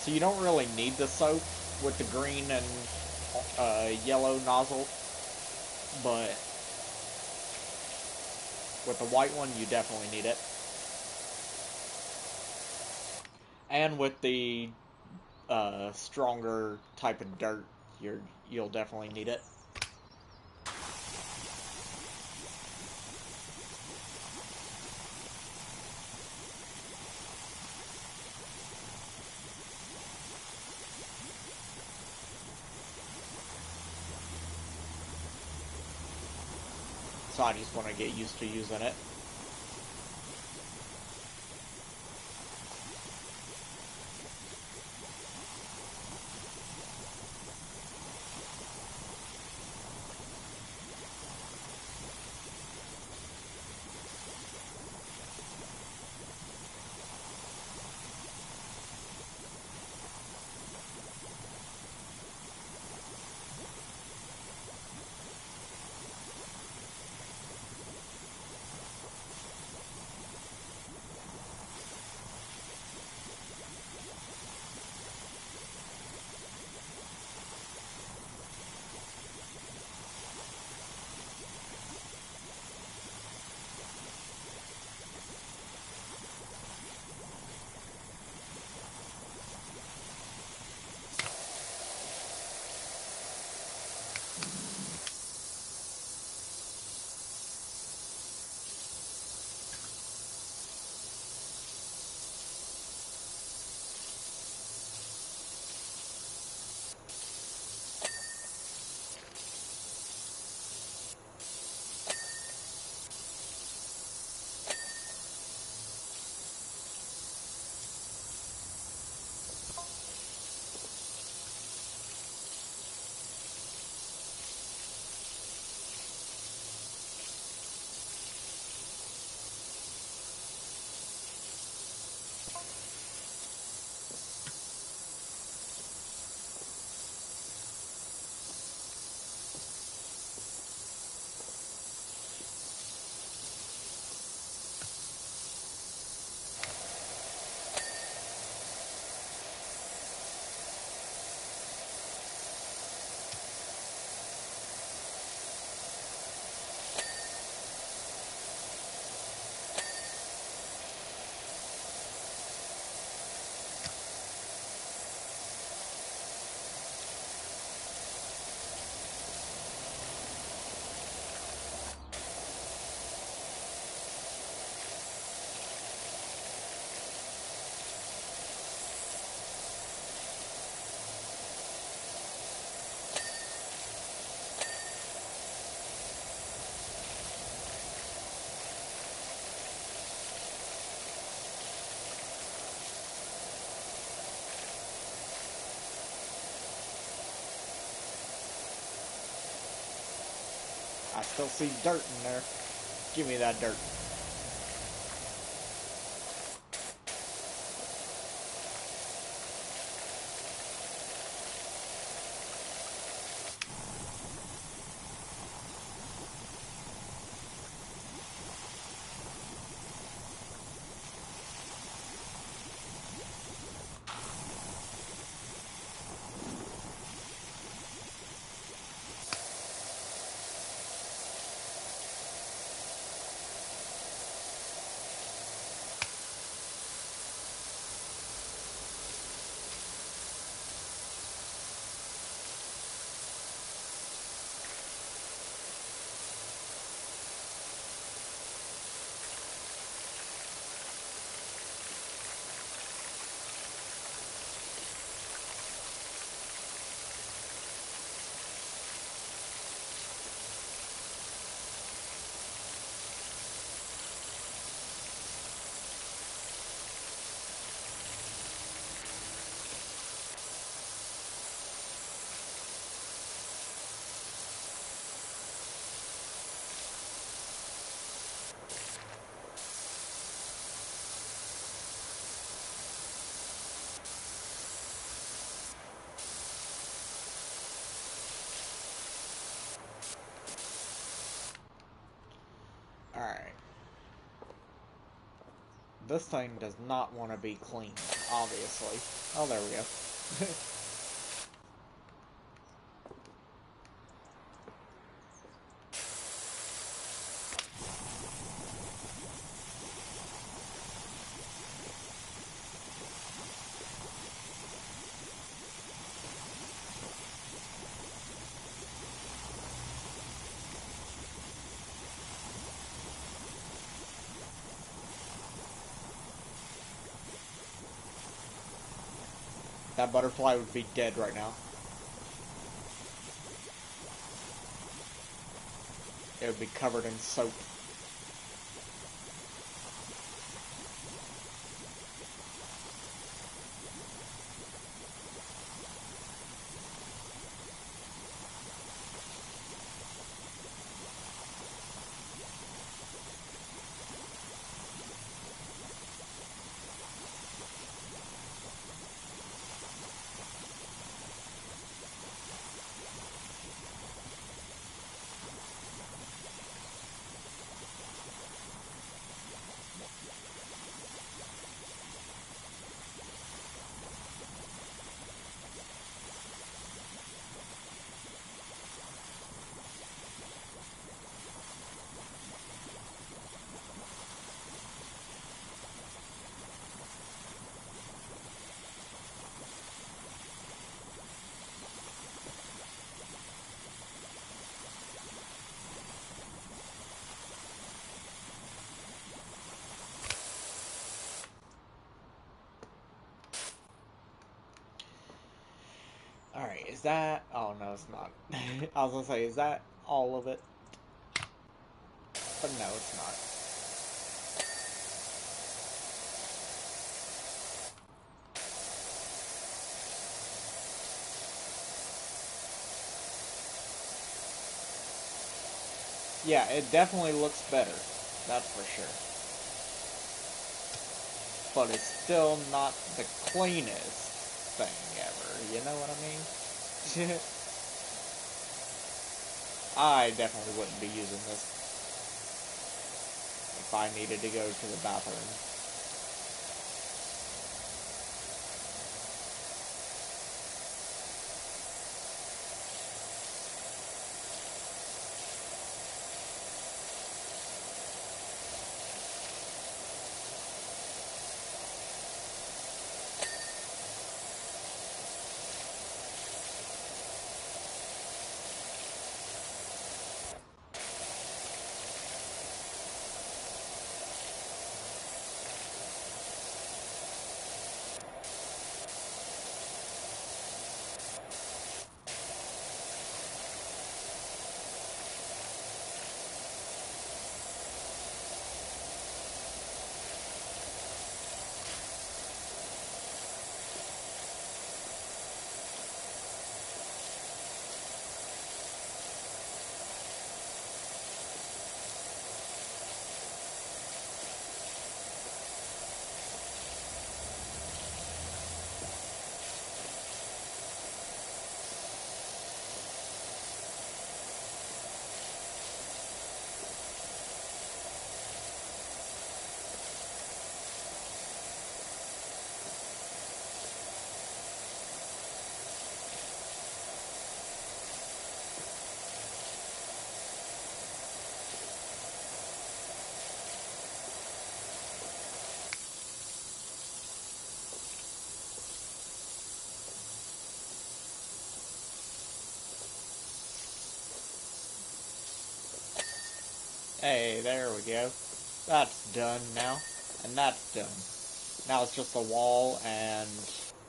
So you don't really need the soap with the green and yellow nozzle, but with the white one you definitely need it. And with the stronger type of dirt, you'll definitely need it. So I just want to get used to using it. I still see dirt in there. Give me that dirt. Alright. This thing does not want to be clean, obviously. Oh, there we go. That butterfly would be dead right now. It would be covered in soap. Alright, is that... Oh, no, it's not. I was gonna say, is that all of it? But no, it's not. Yeah, it definitely looks better. That's for sure. But it's still not the cleanest thing ever. You know what I mean? I definitely wouldn't be using this if I needed to go to the bathroom. Hey, there we go. That's done now. And that's done. Now it's just the wall and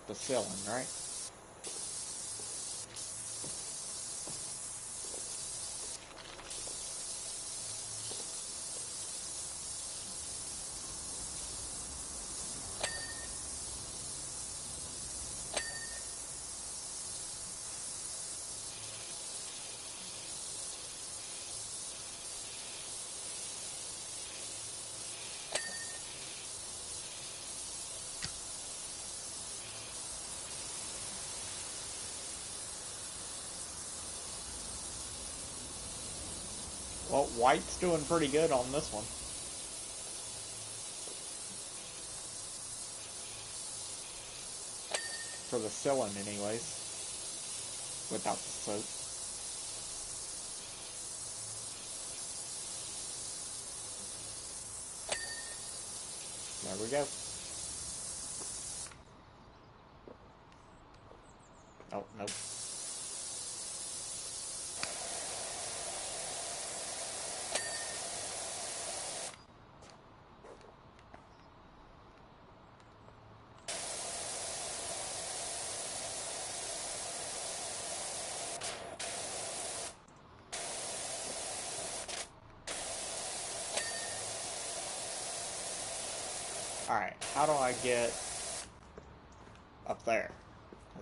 the ceiling, right? Well, white's doing pretty good on this one. For the ceiling, anyways. Without the soap. There we go. Oh, nope. Alright, how do I get up there?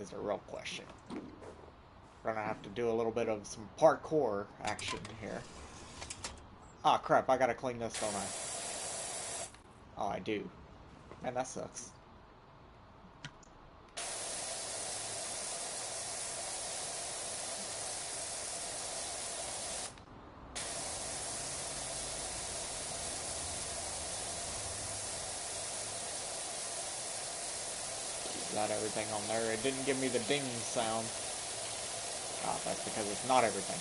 Is a real question. We're gonna have to do a little bit of some parkour action here. Ah, crap, I gotta clean this, don't I? Oh, I do. Man, that sucks. Got everything on there. It didn't give me the ding sound. Ah, that's because it's not everything.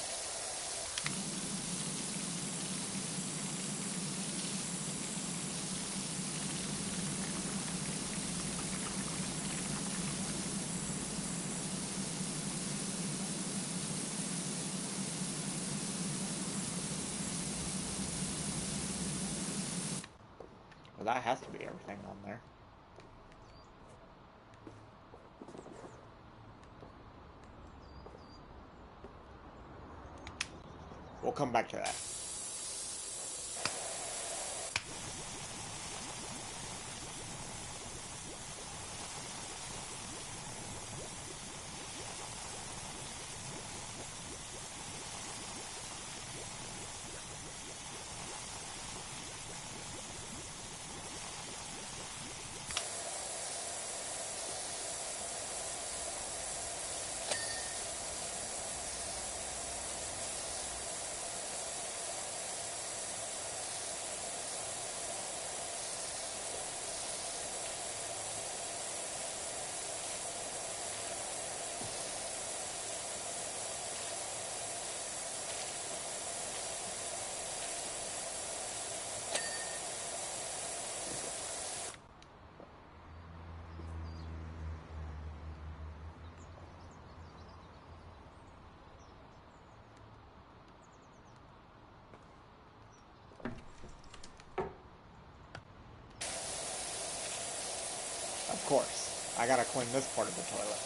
Well, that has to be everything on there. We'll come back to that. Of course. I gotta clean this part of the toilet.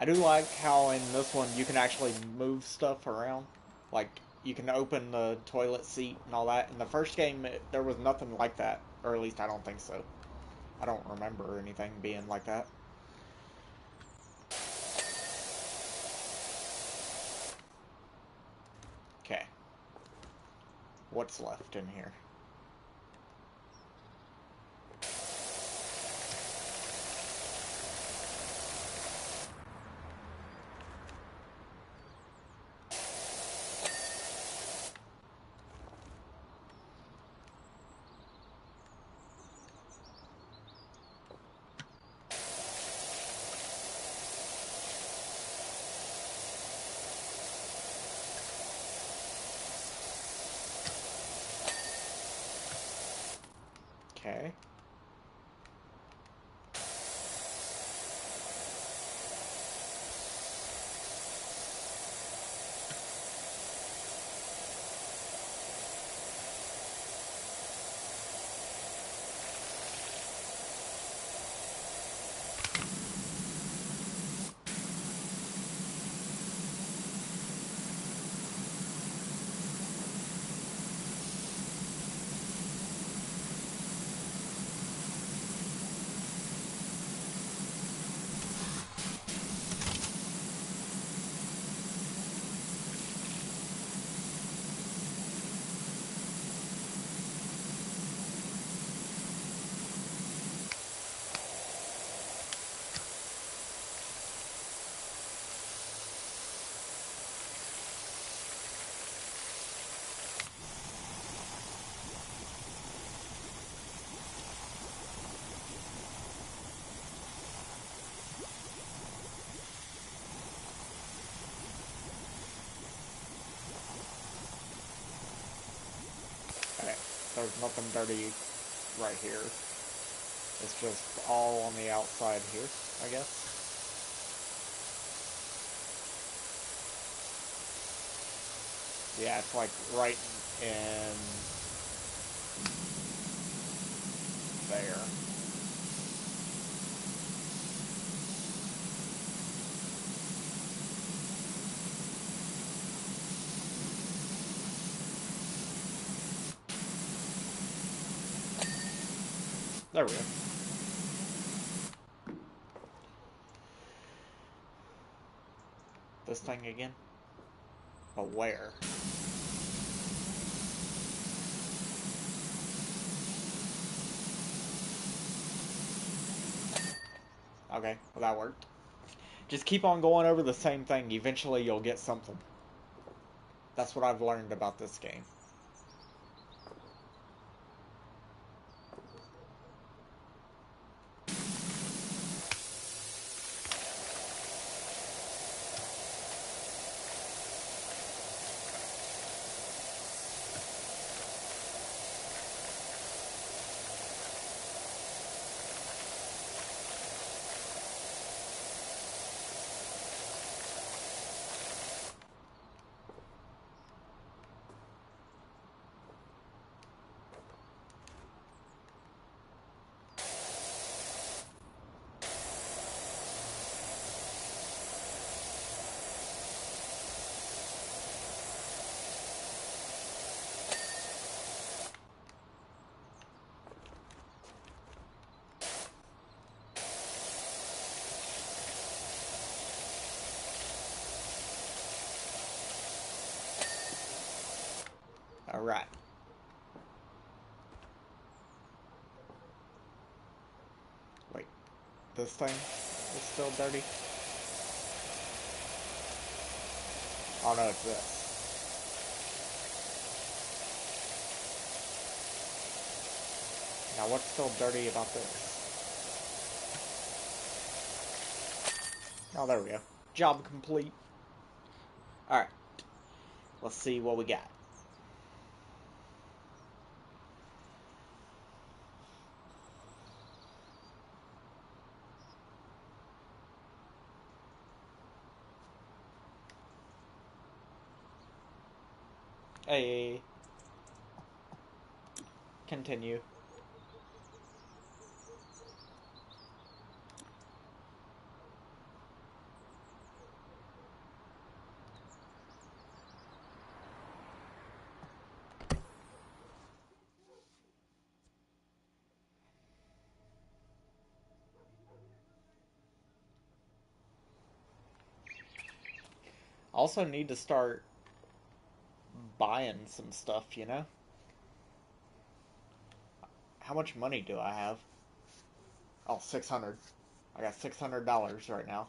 I do like how in this one you can actually move stuff around. Like, you can open the toilet seat and all that. In the first game, there was nothing like that. Or at least I don't think so. I don't remember anything being like that. Okay. What's left in here? Okay. Okay. There's nothing dirty right here. It's just all on the outside here, I guess. Yeah, it's like right in there. There we go. This thing again? But where? Okay, well that worked. Just keep on going over the same thing. Eventually you'll get something. That's what I've learned about this game. Alright. Wait. This thing is still dirty? Oh no, it's this. Now what's still dirty about this? Oh, there we go. Job complete. Alright. Let's see what we got. Hey. Continue. Also need to start buying some stuff, you know? How much money do I have? Oh, 600. I got $600 right now.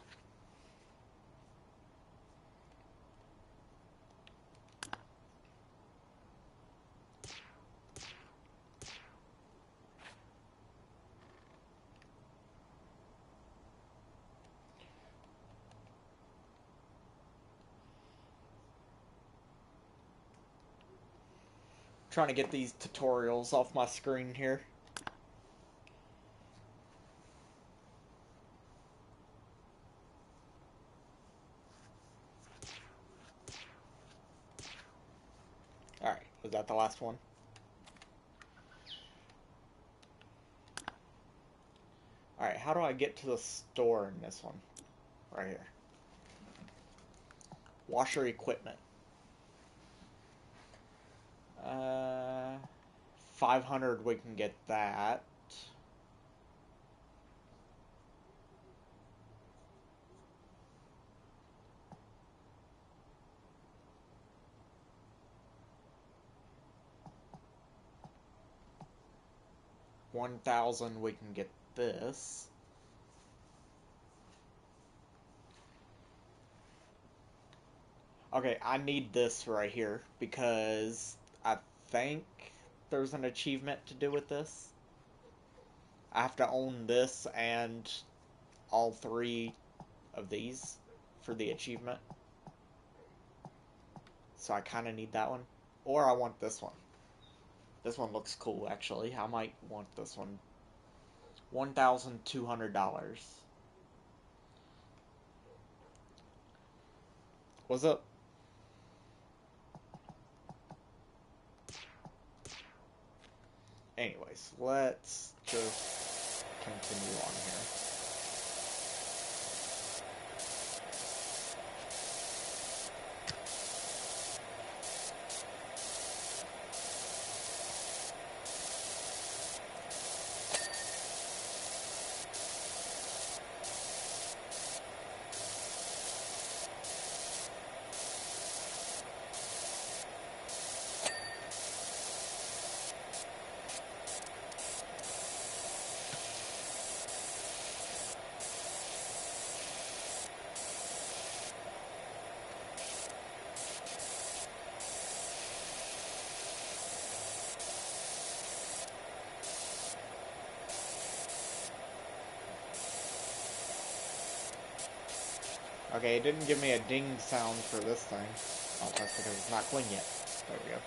Trying to get these tutorials off my screen here. Was that the last one? Alright, how do I get to the store in this one? Right here. Washer equipment. 500 we can get that. $1,000 we can get this. Okay, I need this right here because I think there's an achievement to do with this. I have to own this and all 3 of these for the achievement. So I kind of need that one. Or I want this one. This one looks cool, actually. I might want this one. $1,200. What's up? Anyways, let's just continue on here. Okay, it didn't give me a ding sound for this thing. Oh, that's because it's not clean yet. There we go.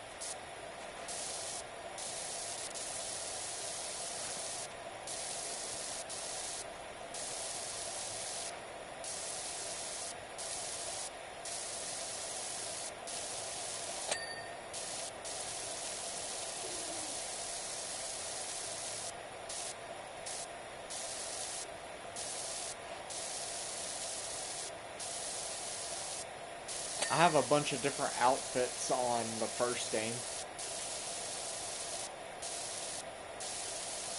I have a bunch of different outfits on the first game.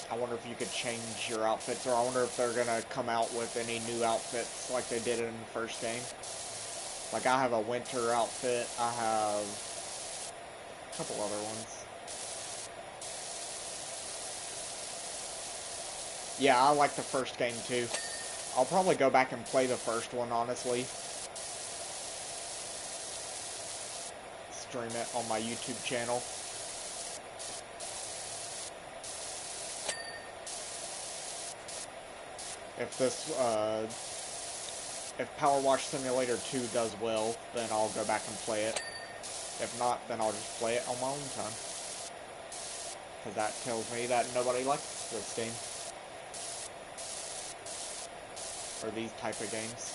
I wonder if you could change your outfits, or I wonder if they're gonna come out with any new outfits like they did in the first game. Like, I have a winter outfit, I have a couple other ones. Yeah, I like the first game too. I'll probably go back and play the first one, honestly. Stream it on my YouTube channel. If this, if PowerWash Simulator 2 does well, then I'll go back and play it. If not, then I'll just play it on my own time. Because that tells me that nobody likes this game. Or these type of games.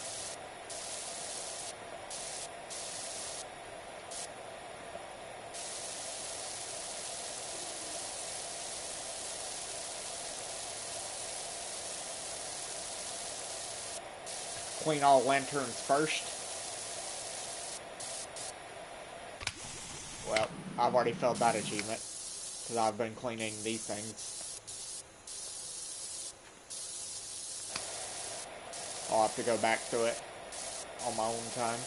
Clean all lanterns first. Well, I've already failed that achievement. Because I've been cleaning these things. I'll have to go back to it on my own time.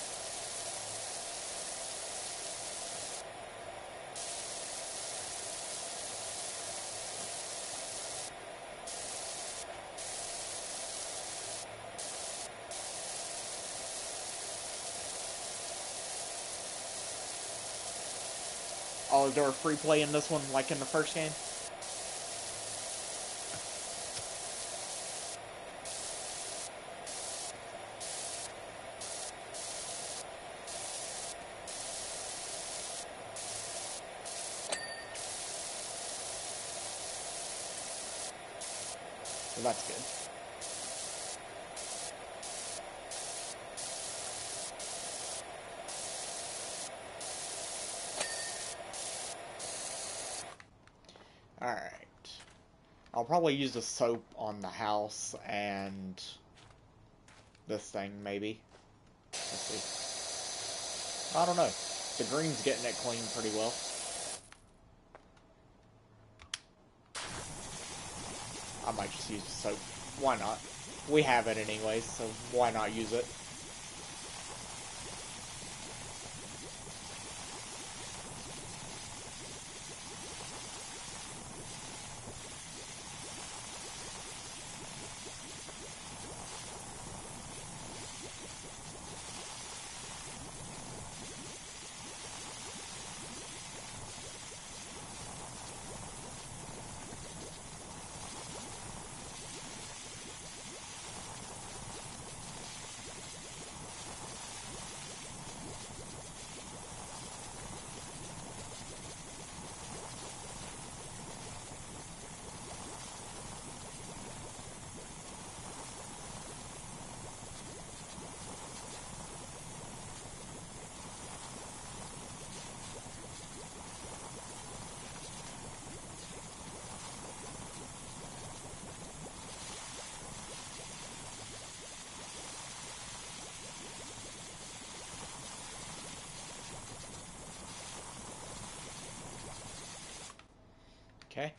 Oh, is there a free play in this one, like in the first game? Well, that's good. Alright. I'll probably use the soap on the house and this thing, maybe. Let's see. I don't know. The green's getting it clean pretty well. I might just use the soap. Why not? We have it anyways, so why not use it? Okay.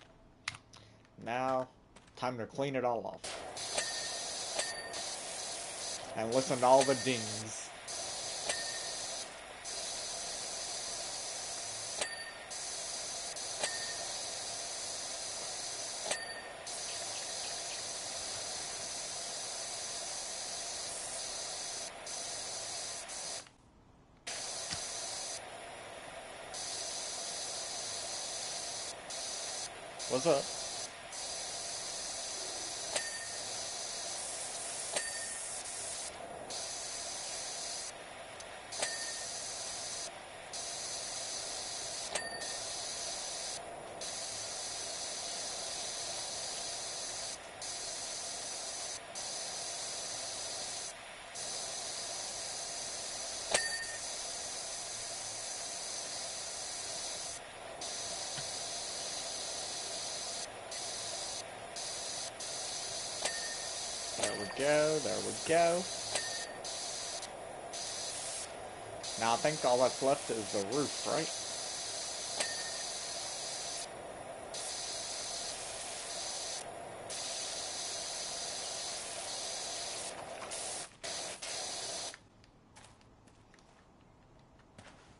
Now, time to clean it all off. And listen to all the dings. What's up? There we go, there we go. Now I think all that's left is the roof, right?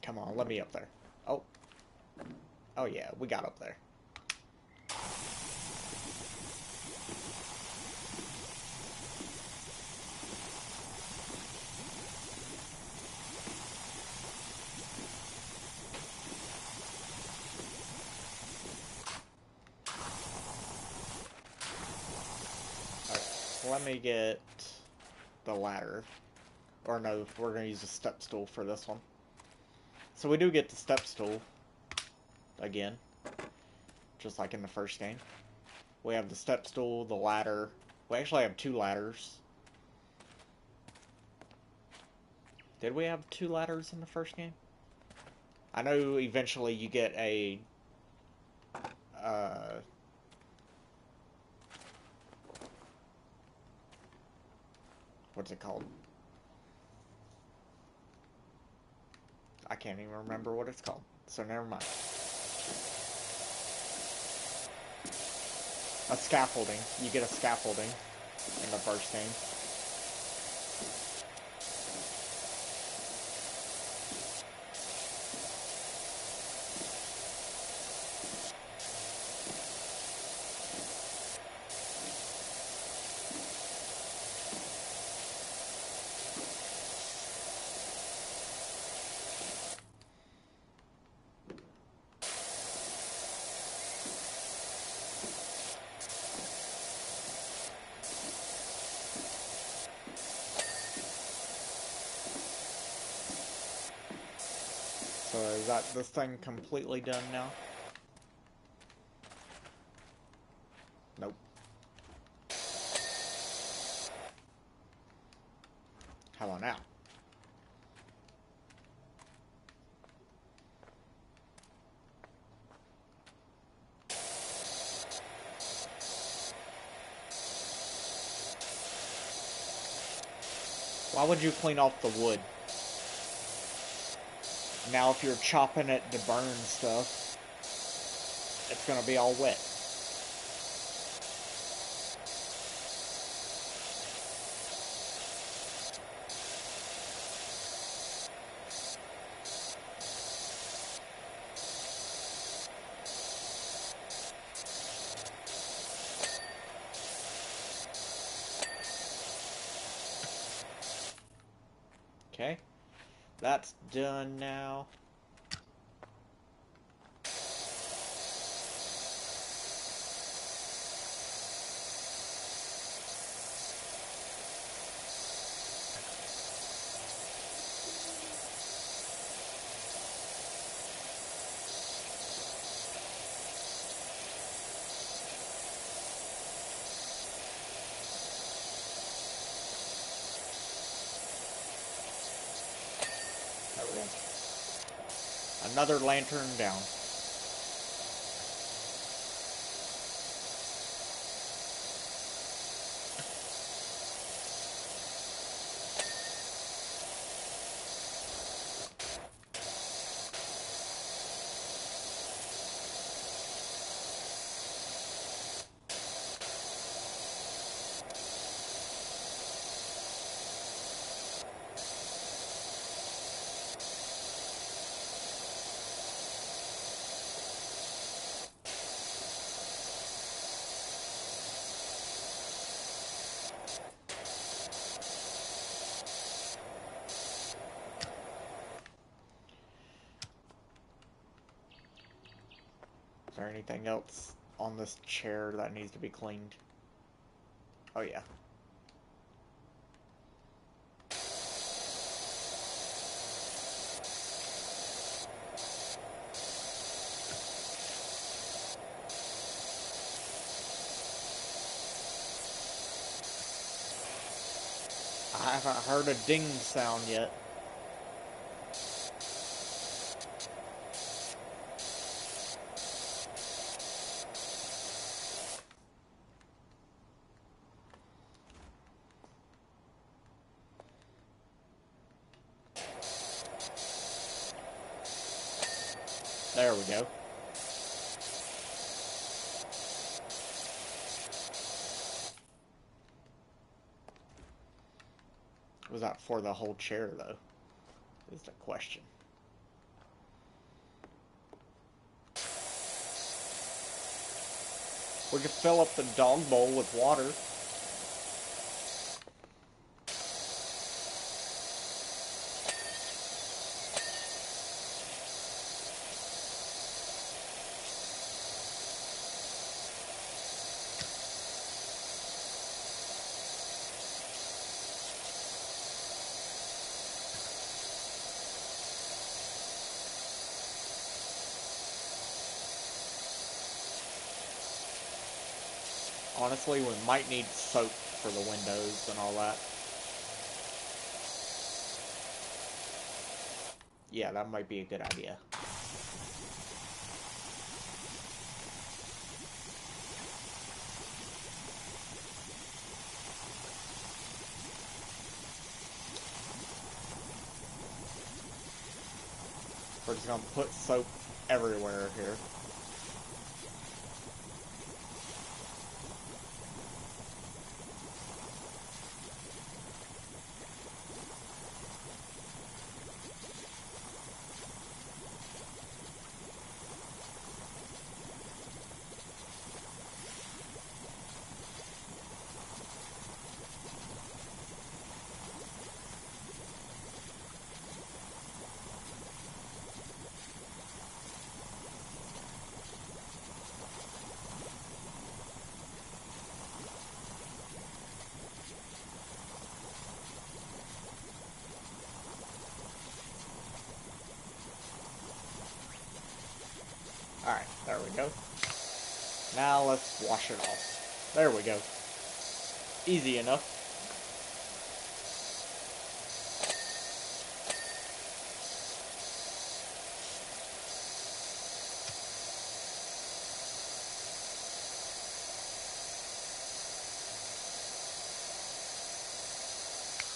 Come on, let me up there. Oh. Oh yeah, we got up there. Let me get the ladder. Or no, we're going to use a step stool for this one. So we do get the step stool. Again. Just like in the first game. We have the step stool, the ladder. We actually have 2 ladders. Did we have 2 ladders in the first game? I know eventually you get a... what's it called? I can't even remember what it's called, so never mind. A scaffolding. You get a scaffolding in the first game. So is that this thing completely done now? Nope. How about now? Why would you clean off the wood? Now if you're chopping it to burn stuff, it's gonna be all wet. Okay, that's done now. There we go. Another lantern down. Is there anything else on this chair that needs to be cleaned? Oh yeah. I haven't heard a ding sound yet. There we go. Was that for the whole chair, though? Is the question. We could fill up the dog bowl with water. Honestly, we might need soap for the windows and all that. Yeah, that might be a good idea. We're just gonna put soap everywhere here. Alright, there we go. Now let's wash it off. There we go. Easy enough.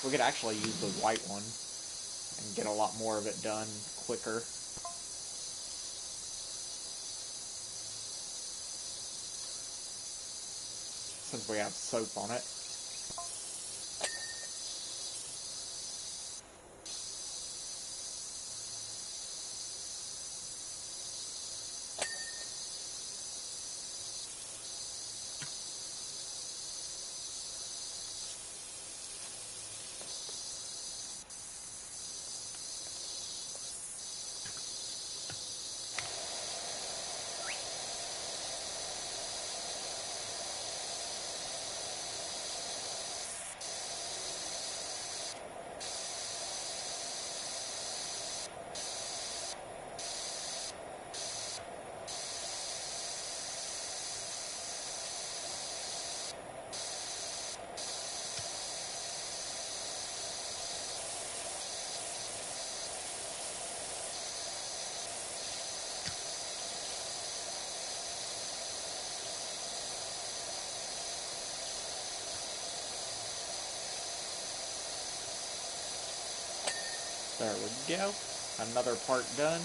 We could actually use the white one and get a lot more of it done quicker. Since we have soap on it. There we go. Another part done.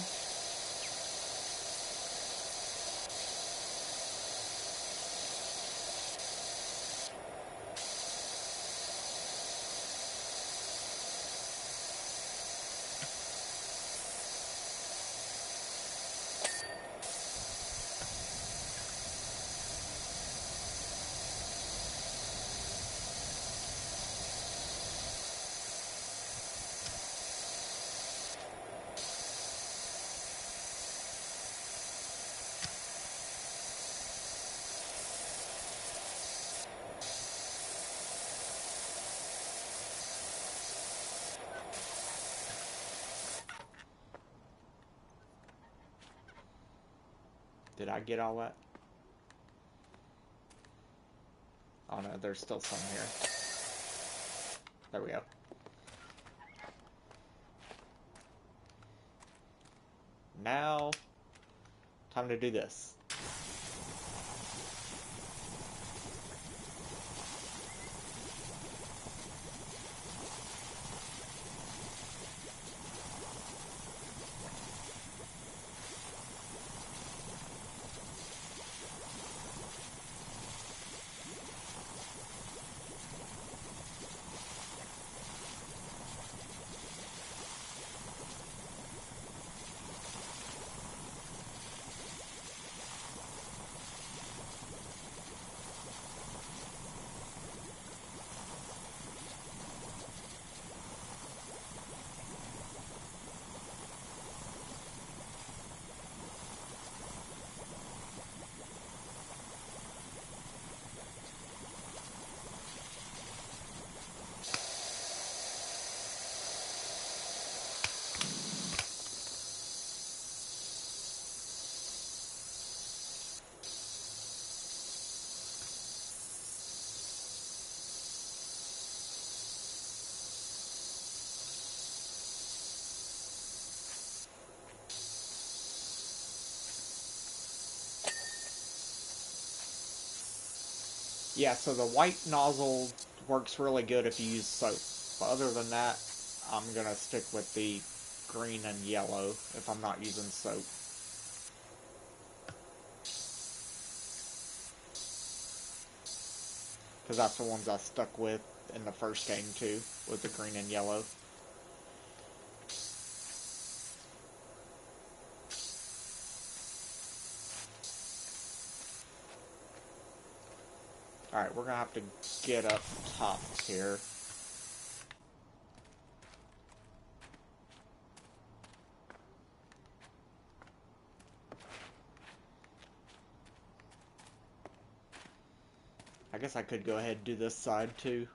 Did I get all that? Oh no, there's still some here. There we go. Now, time to do this. Yeah, so the white nozzle works really good if you use soap. But other than that, I'm going to stick with the green and yellow if I'm not using soap. Because that's the ones I stuck with in the first game too, with the green and yellow. Alright, we're going to have to get up top here. I guess I could go ahead and do this side too,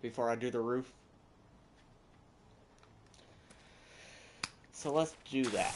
before I do the roof. So let's do that.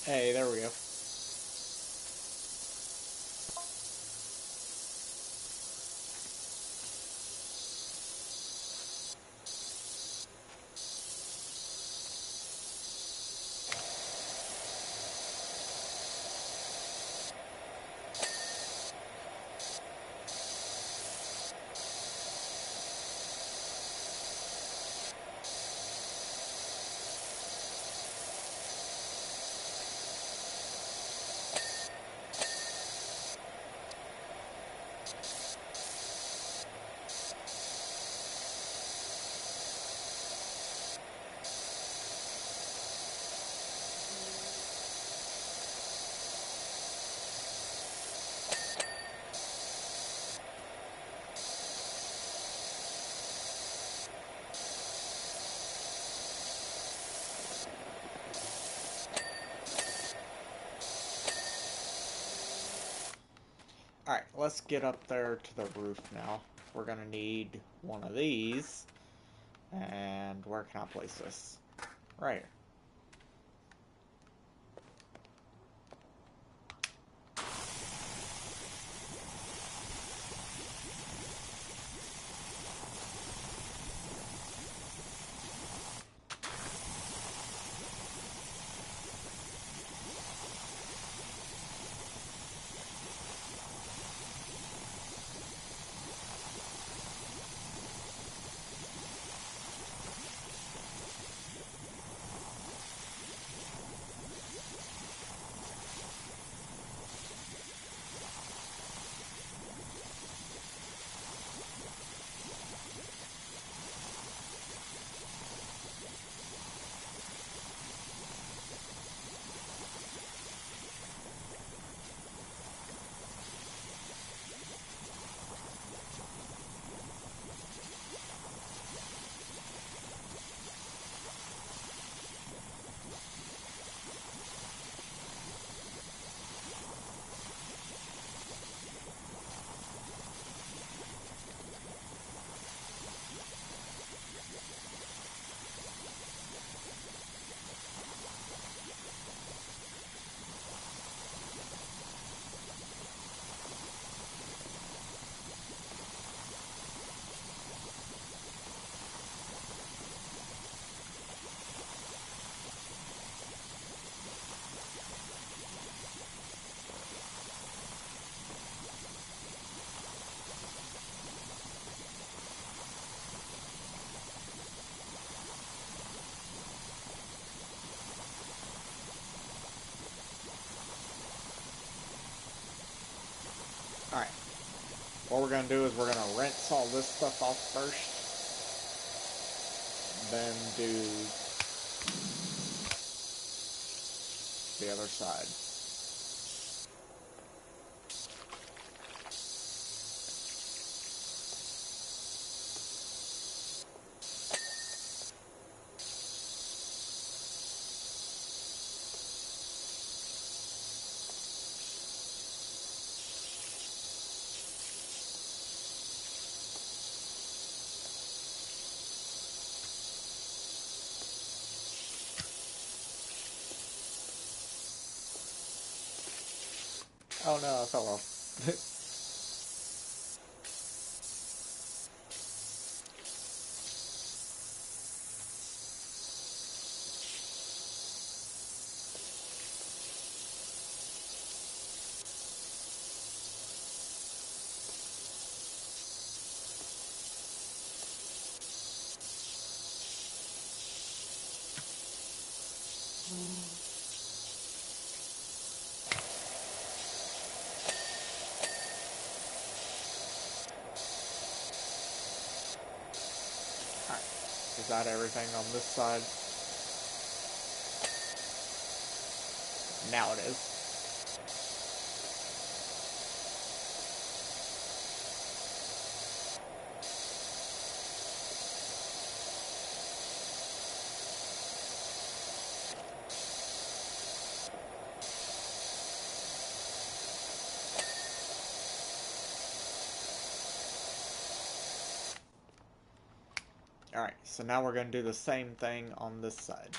Hey, there we go. Alright, let's get up there to the roof now. We're gonna need one of these. And where can I place this? Right here. Alright. What we're gonna do is we're gonna rinse all this stuff off first. Then do the other side. Oh no, I fell off. Alright. Is that everything on this side? Now it is. Alright, so now we're going to do the same thing on this side.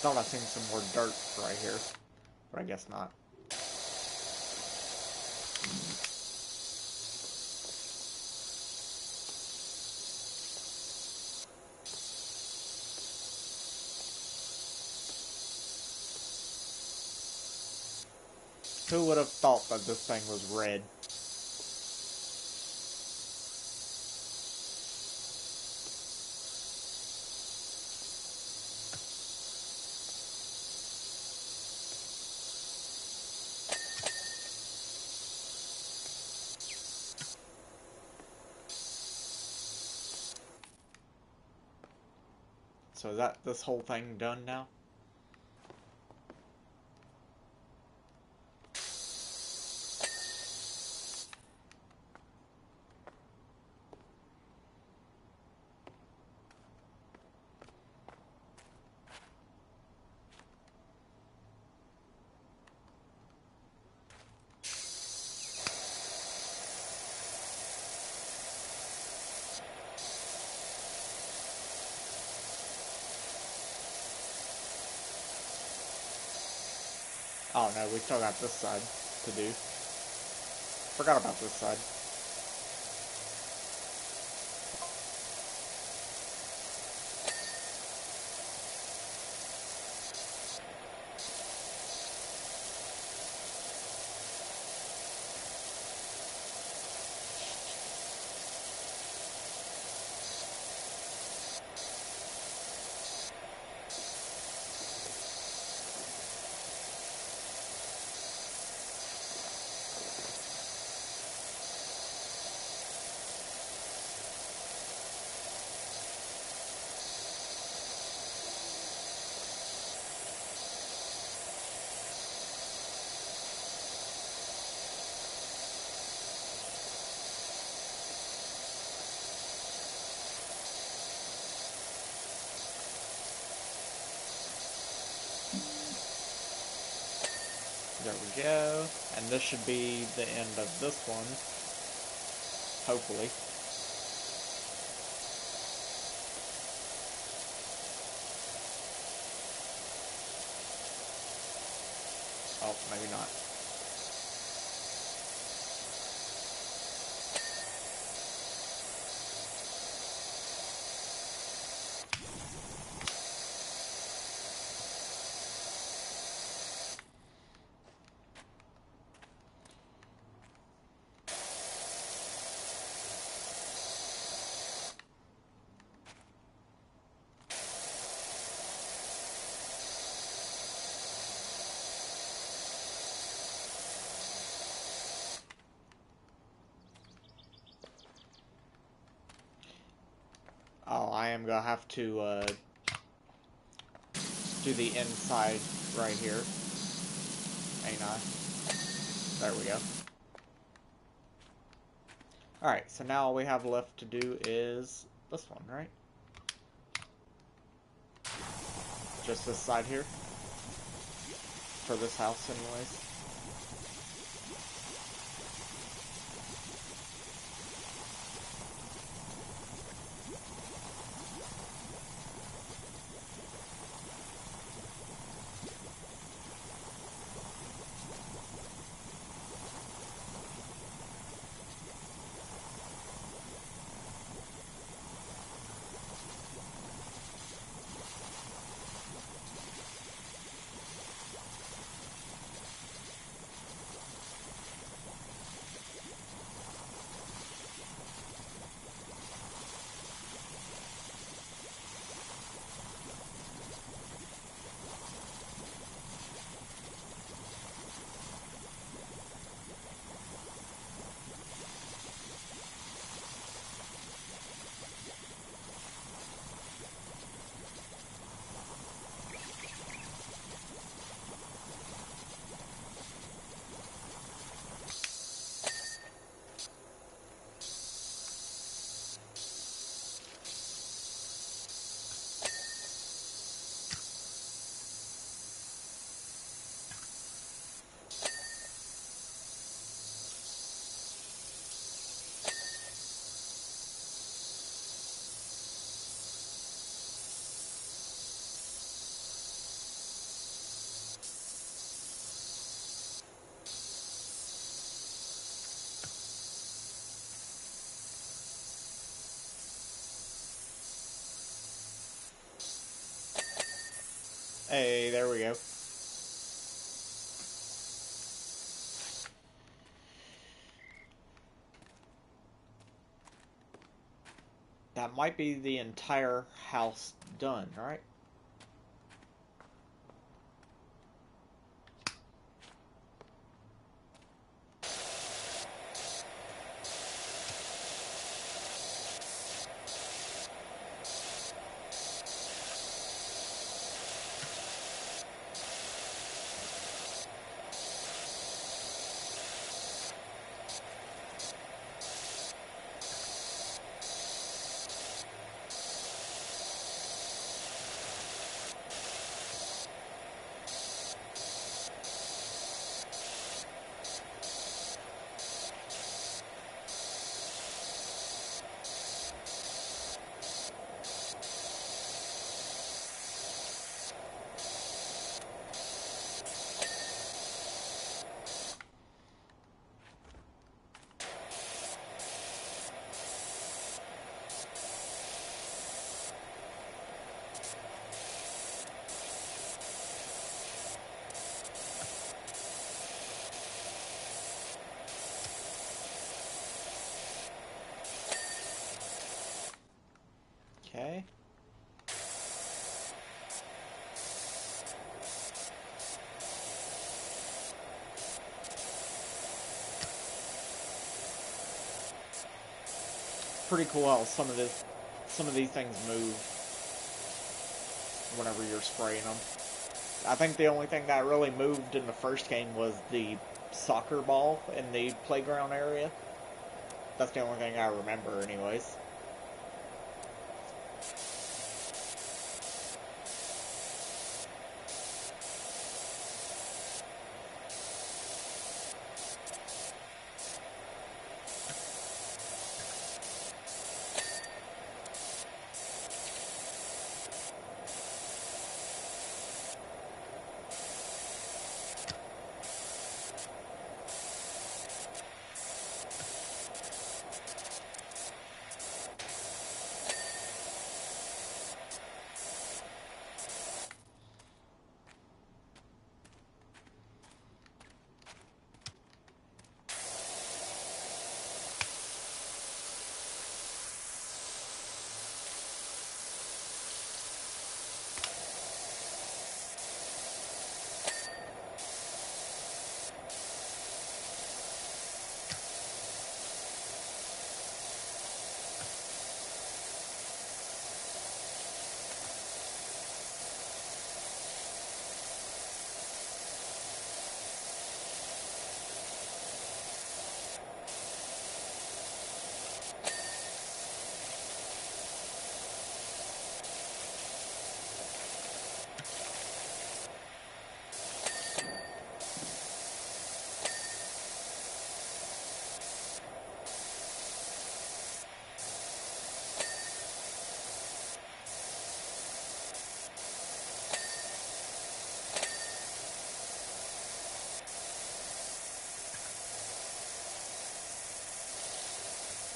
Thought I seen some more dirt right here, but I guess not. Who would have thought that this thing was red? So is that this whole thing done now? Oh no, we still got this side to do. Forgot about this side. There we go. And this should be the end of this one. Hopefully. Oh, maybe not. Oh, I am gonna have to do the inside right here. Ain't I? There we go. Alright, so now all we have left to do is this one, right? Just this side here. For this house, anyways. Hey, there we go. That might be the entire house done, right? Okay. Pretty cool how some of these things move whenever you're spraying them. I think the only thing that really moved in the first game was the soccer ball in the playground area. That's the only thing I remember, anyways.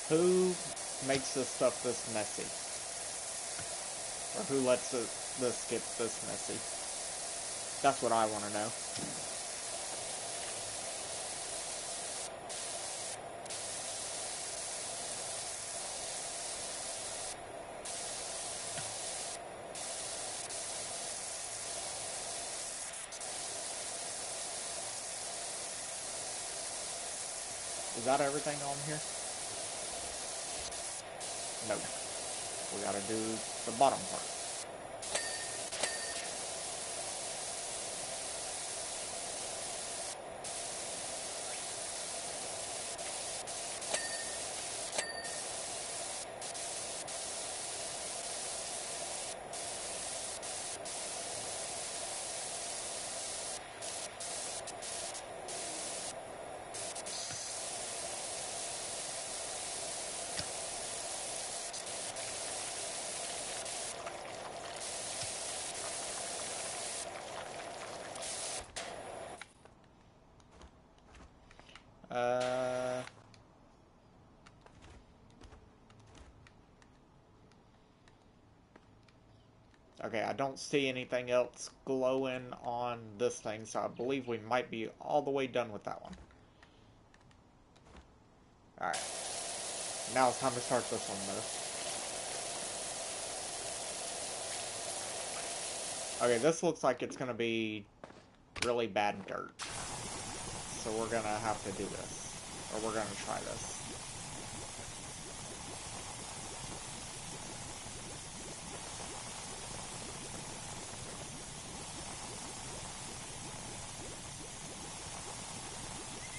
Who makes this stuff this messy? Or who lets this get this messy? That's what I want to know. Is that everything on here? No. We gotta do the bottom part. Uh, Okay, I don't see anything else glowing on this thing, so I believe we might be all the way done with that one. Alright. Now it's time to start this one, though. Okay, this looks like it's going to be really bad dirt. So we're going to have to do this. Or we're going to try this.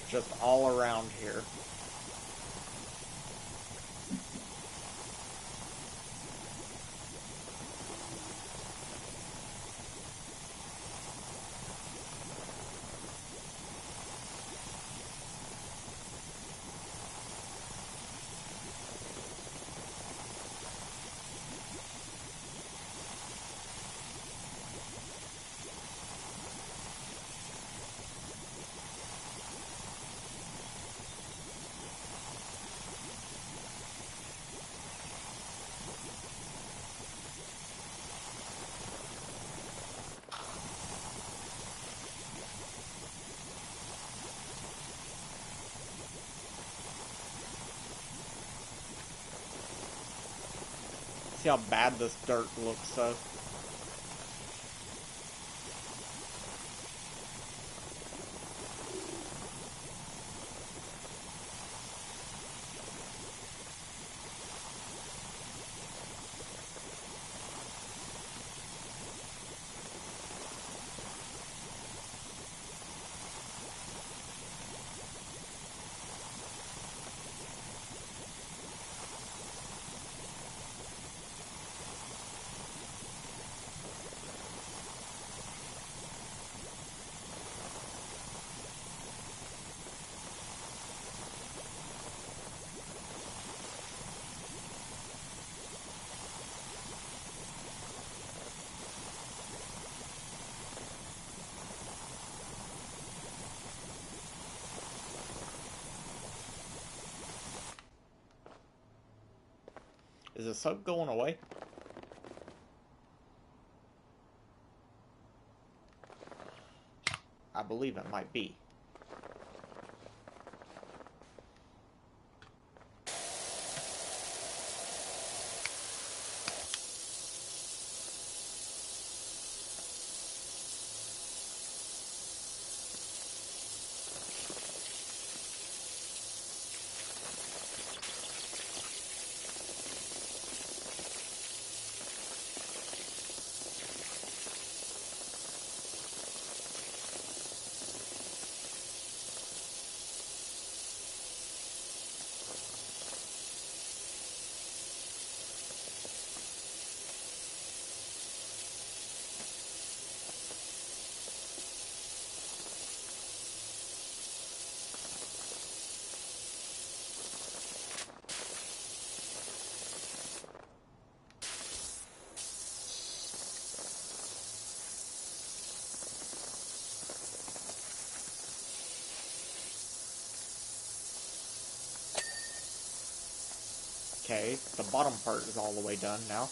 Just all around here. See how bad this dirt looks, though? Is the soap going away? I believe it might be. Okay, the bottom part is all the way done now.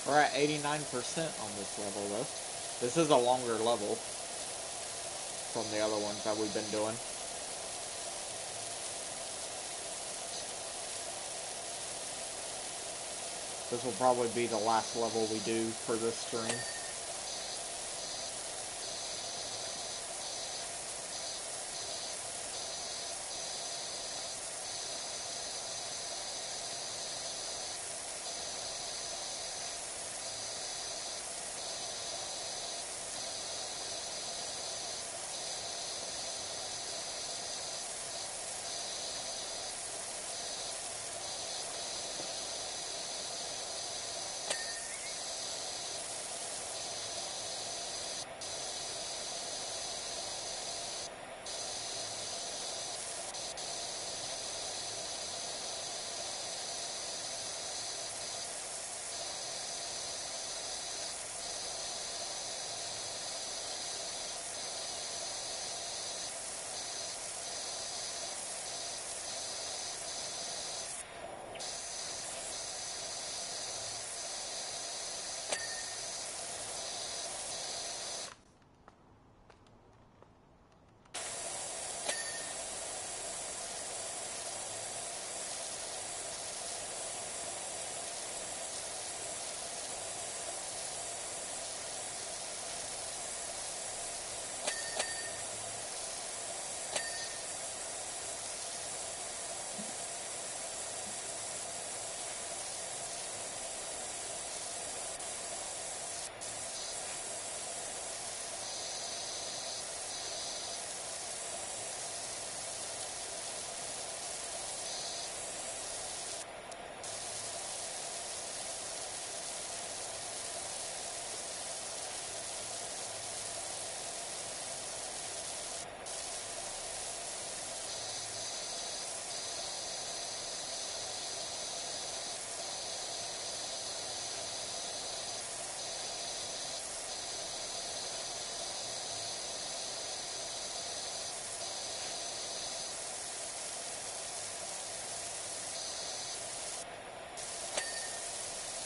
We're at 89% on this level, though. This is a longer level from the other ones that we've been doing. This will probably be the last level we do for this stream.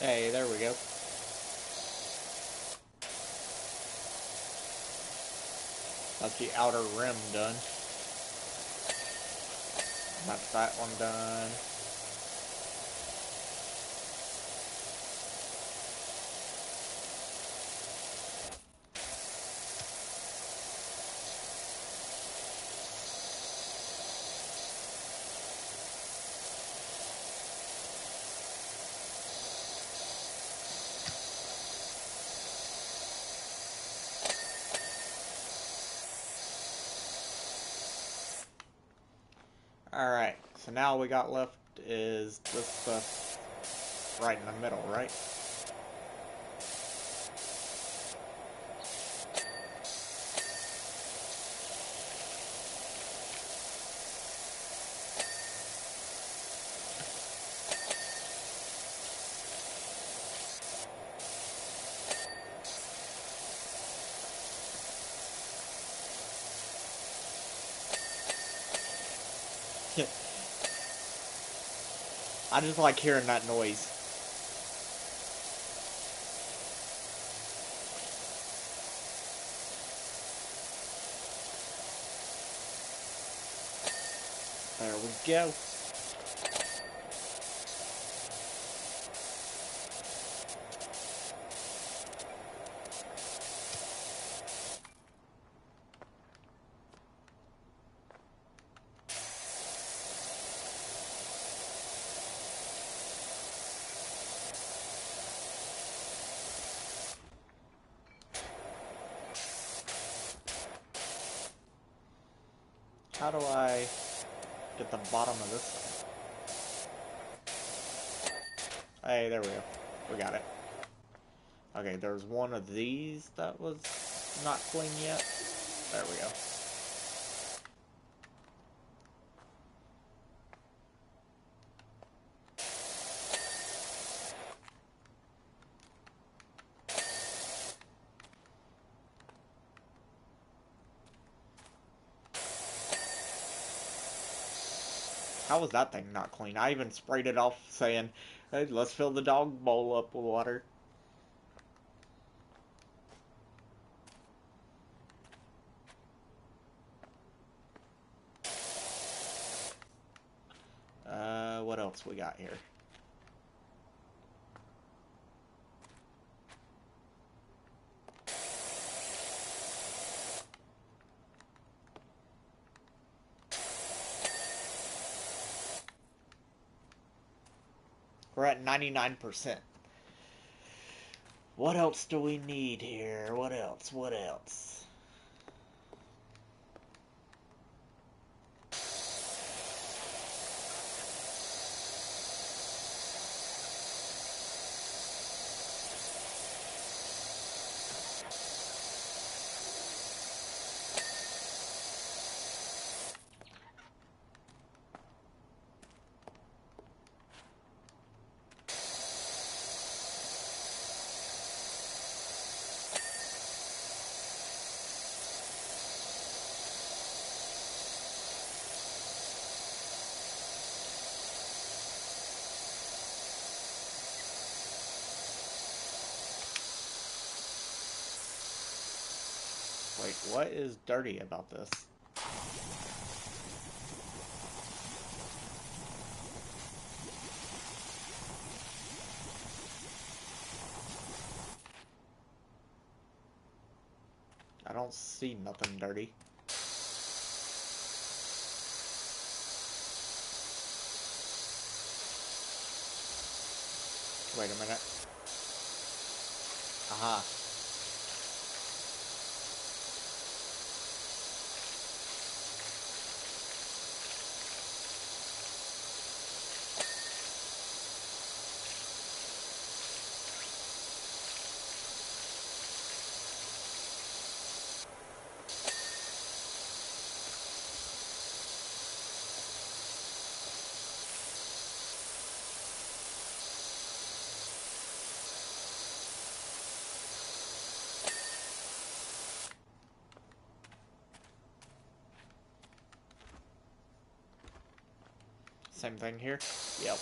Hey, there we go. That's the outer rim done. That's that one done. Alright, so now we got left is this stuff right in the middle, right? I just like hearing that noise. There we go. How do I get the bottom of this thing? Hey, there we go. We got it. Okay, there's one of these that was not clean yet. There we go. How was that thing not clean? I even sprayed it off saying, hey, let's fill the dog bowl up with water. else we got here? We're at 99%. What else do we need here? What else? What else? Wait, what is dirty about this? I don't see nothing dirty. Wait a minute. Aha. Same thing here? Yep.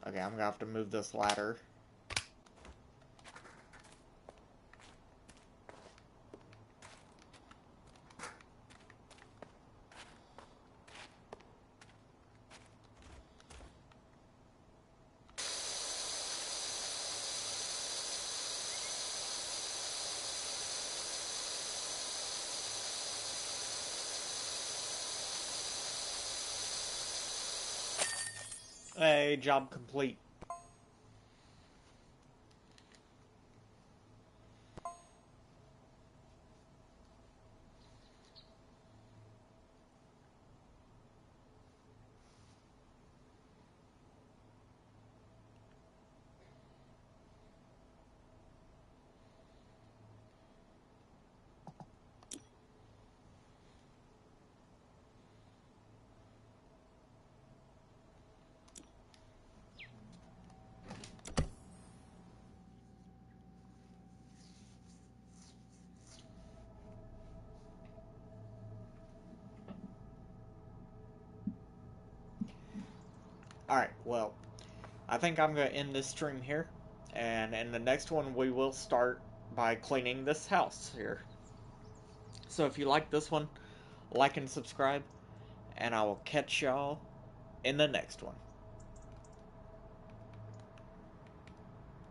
Okay, I'm gonna have to move this ladder. Hey, job complete. Alright, well, I think I'm going to end this stream here. And in the next one, we will start by cleaning this house here. So if you like this one, like and subscribe. And I will catch y'all in the next one.